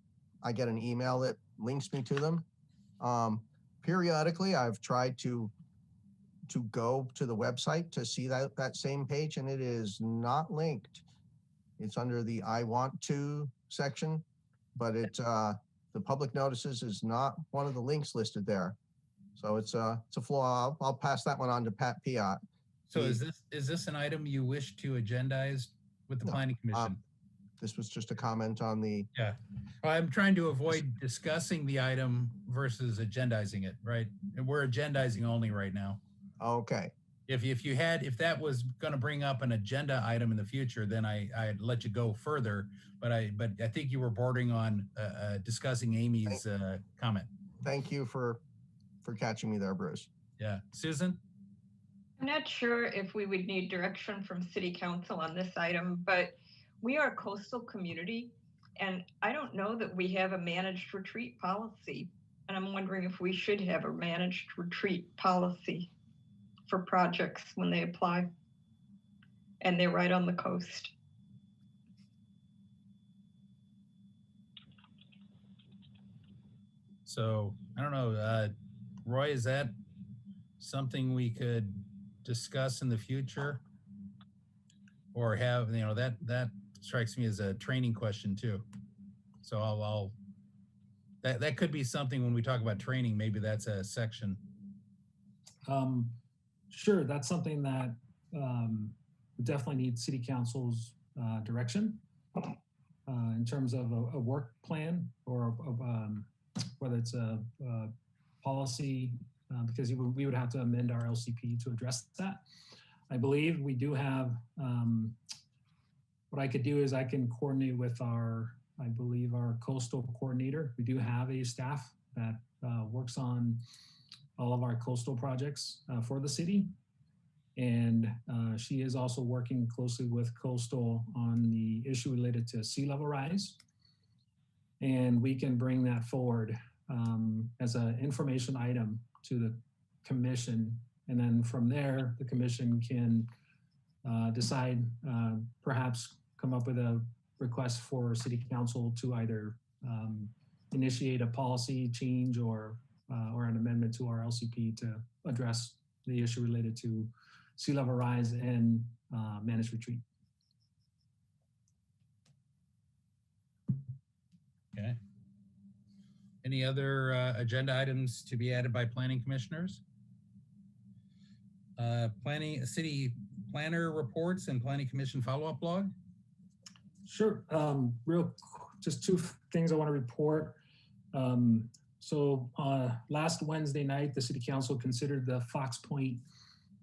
get an email that links me to them. Periodically, I've tried to go to the website to see that same page, and it is not linked. It's under the I want to section, but the public notices is not one of the links listed there. So it's a flaw. I'll pass that one on to Pat Piot. So is this an item you wish to agendize with the Planning Commission? This was just a comment on the. Yeah, I'm trying to avoid discussing the item versus agendizing it, right? And we're agendizing only right now. Okay. If that was going to bring up an agenda item in the future, then I'd let you go further. But I think you were bordering on discussing Amy's comment. Thank you for catching me there, Bruce. Yeah, Susan. I'm not sure if we would need direction from City Council on this item, but we are a coastal community, and I don't know that we have a managed retreat policy. And I'm wondering if we should have a managed retreat policy for projects when they apply and they're right on the coast. So I don't know, Roy, is that something we could discuss in the future, or have, that strikes me as a training question too. So that could be something when we talk about training, maybe that's a section. Sure, that's something that we definitely need City Council's direction in terms of a work plan, or whether it's a policy, because we would have to amend our LCP to address that. I believe we do have, what I could do is I can coordinate with our coastal coordinator. We do have a staff that works on all of our coastal projects for the city. And she is also working closely with coastal on the issue related to sea level rise. And we can bring that forward as an information item to the commission. And then from there, the commission can decide, perhaps come up with a request for City Council to either initiate a policy change or an amendment to our LCP to address the issue related to sea level rise and managed retreat. Okay. Any other agenda items to be added by planning commissioners? City planner reports and planning commission follow-up blog? Sure. Real just things I want to report. Last Wednesday night, the City Council considered the Fox Point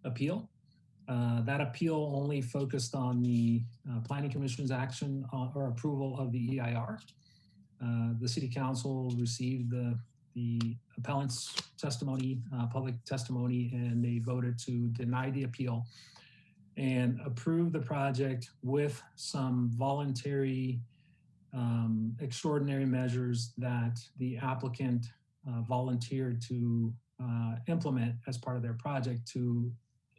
appeal. That appeal only focused on the Planning Commission's action or approval of the EIR. The City Council received the appellant's testimony, public testimony, and they voted to deny the appeal and approve the project with some voluntary extraordinary measures that the applicant volunteered to implement as part of their project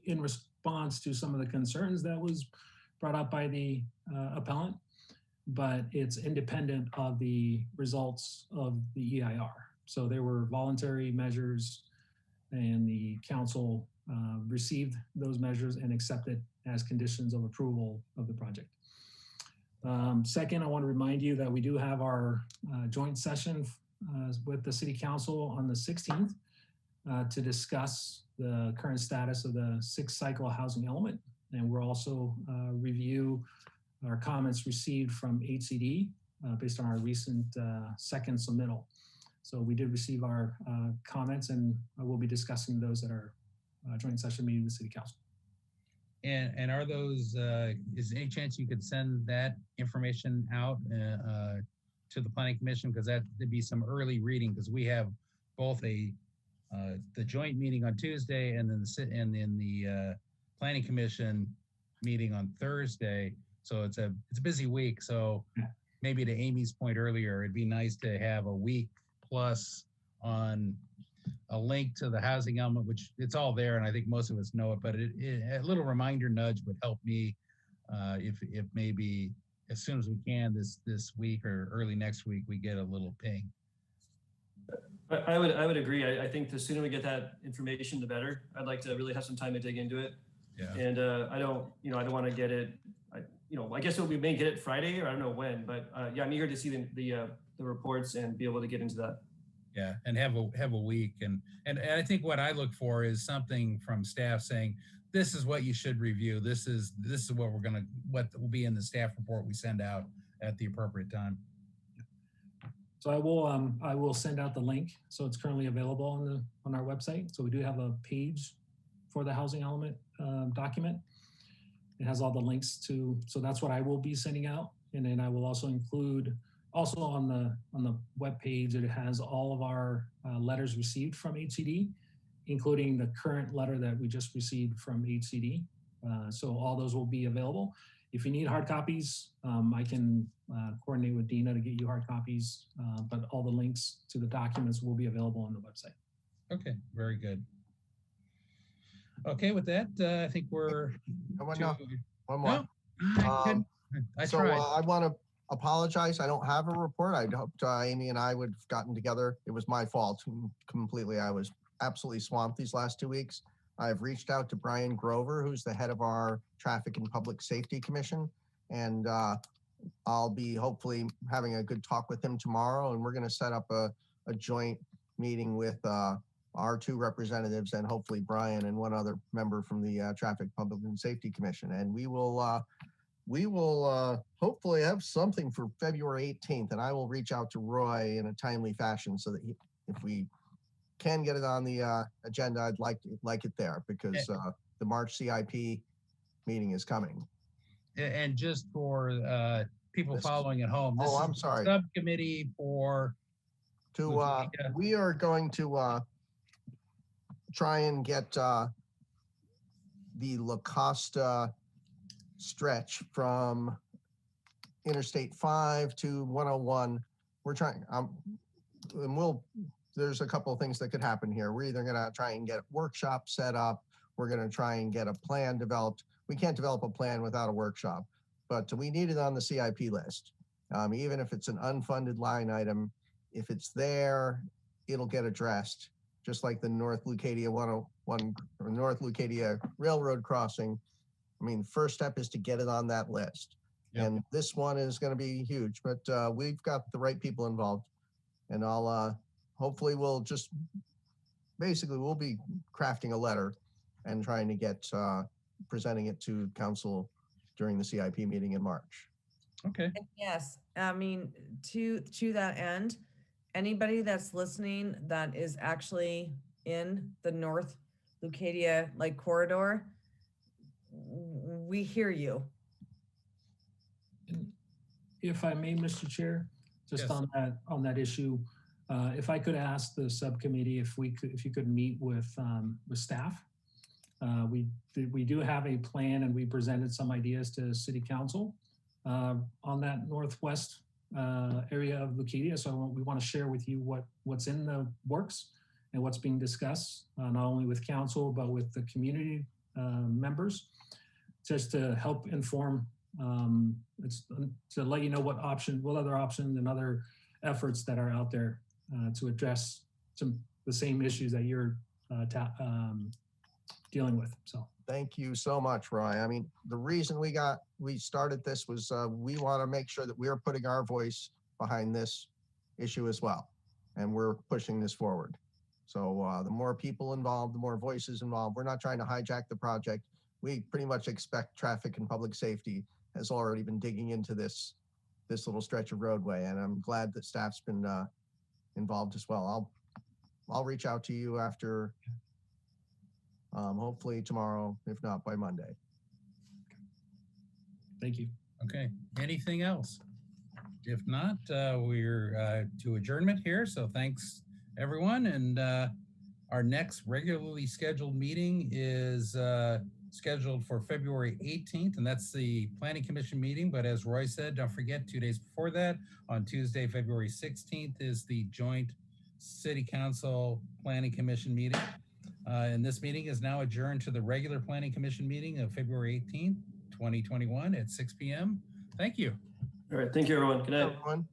in response to some of the concerns that was brought up by the appellant, but it's independent of the results of the EIR. So there were voluntary measures and the council received those measures and accepted as conditions of approval of the project. Second, I want to remind you that we do have our joint session with the City Council on the 16th to discuss the current status of the 6th cycle housing element. And we'll also review our comments received from HCD based on our recent second submittal. So we did receive our comments, and we'll be discussing those at our joint session meeting with the City Council. And are those, is there any chance you could send that information out to the Planning Commission? Because that'd be some early reading, because we have both the joint meeting on Tuesday and then the Planning Commission meeting on Thursday. So it's a busy week. So maybe to Amy's point earlier, it'd be nice to have a week plus on a link to the housing element, which it's all there, and I think most of us know it, but a little reminder nudge would help me if maybe as soon as we can this week or early next week, we get a little ping. I would agree. I think the sooner we get that information, the better. I'd like to really have some time to dig into it. Yeah. And I don't want to get it. I guess we may get it Friday, or I don't know when, but yeah, I'm eager to see the reports and be able to get into that. Yeah, and have a week, and I think what I look for is something from staff saying, this is what you should review. This is what what will be in the staff report we send out at the appropriate time. So I will send out the link. So it's currently available on our website. So we do have a page for the housing element document. It has all the links so that's what I will be sending out. And then I will also include on the web page, it has all of our letters received from HCD, including the current letter that we just received from HCD. So all those will be available. If you need hard copies, I can coordinate with Dina to get you hard copies, but all the links to the documents will be available on the website. Okay, very good. Okay, with that, I think we're... One more. No, I tried. I want to apologize. I don't have a report. I hoped Amy and I would have gotten together. It was my fault completely. I was absolutely swamped these last 2 weeks. I've reached out to Brian Grover, who's the head of our Traffic and Public Safety Commission, and I'll be hopefully having a good talk with him tomorrow, and we're going to set up a joint meeting with our 2 representatives and hopefully Brian and one other member from the Traffic, Public and Safety Commission, and we will hopefully have something for February 18th, and I will reach out to Roy in a timely fashion so that if we can get it on the agenda, I'd like it there, because the March CIP meeting is coming. And just for people following at home, this I'm is sorry. Subcommittee for... we are going to try and get the La Costa stretch from Interstate 5 to 101. We're trying, and there's a couple of things that could happen here. We're either gonna try and get a workshop set up. We're gonna try and get a plan developed. We can't develop a plan without a workshop, but we need it on the CIP list. Even if it's an unfunded line item, if it's there, it'll get addressed, just like the North Leucadia 101 or North Leucadia Railroad crossing. I mean, first step is to get it on that list. Yep. And this one is going to be huge, but we've got the right people involved, and I'll hopefully we'll be crafting a letter and trying to get presenting it to council during the CIP meeting in March. Okay. And yes, I mean, to that end, anybody that's listening that is actually in the North Lucadia like corridor, we hear you. If I may, Mr. Chair, just Yes. on that issue, if I could ask the subcommittee if you could meet with staff. We do have a plan, and we presented some ideas to City Council on that northwest area of Lucadia. So we want to share with you what's in the works and what's being discussed, not only with council but with the community members, just to help inform. It's to let you know what other options and other efforts that are out there to address the same issues that you're dealing with. So Thank you so much, Roy. I mean, the reason we started this was we want to make sure that we're putting our voice behind this issue as well, and we're pushing this forward. So the more people involved, the more voices involved. We're not trying to hijack the project. We pretty much expect traffic and public safety has already been digging into this little stretch of roadway, and I'm glad that staff's been involved as well. I'll reach out to you after. Hopefully tomorrow, if not by Monday. Thank you. Okay. Anything else? If not, we're to adjournment here. So thanks, everyone. And our next regularly scheduled meeting is scheduled for February 18th, and that's the Planning Commission meeting. But as Roy said, don't forget 2 days before that, on Tuesday, February 16th, is the joint City Council Planning Commission meeting. And this meeting is now adjourned to the regular Planning Commission meeting of February 18th, 2021 at 6 p.m. Thank you. All right. Thank you, everyone. Good night. Everyone.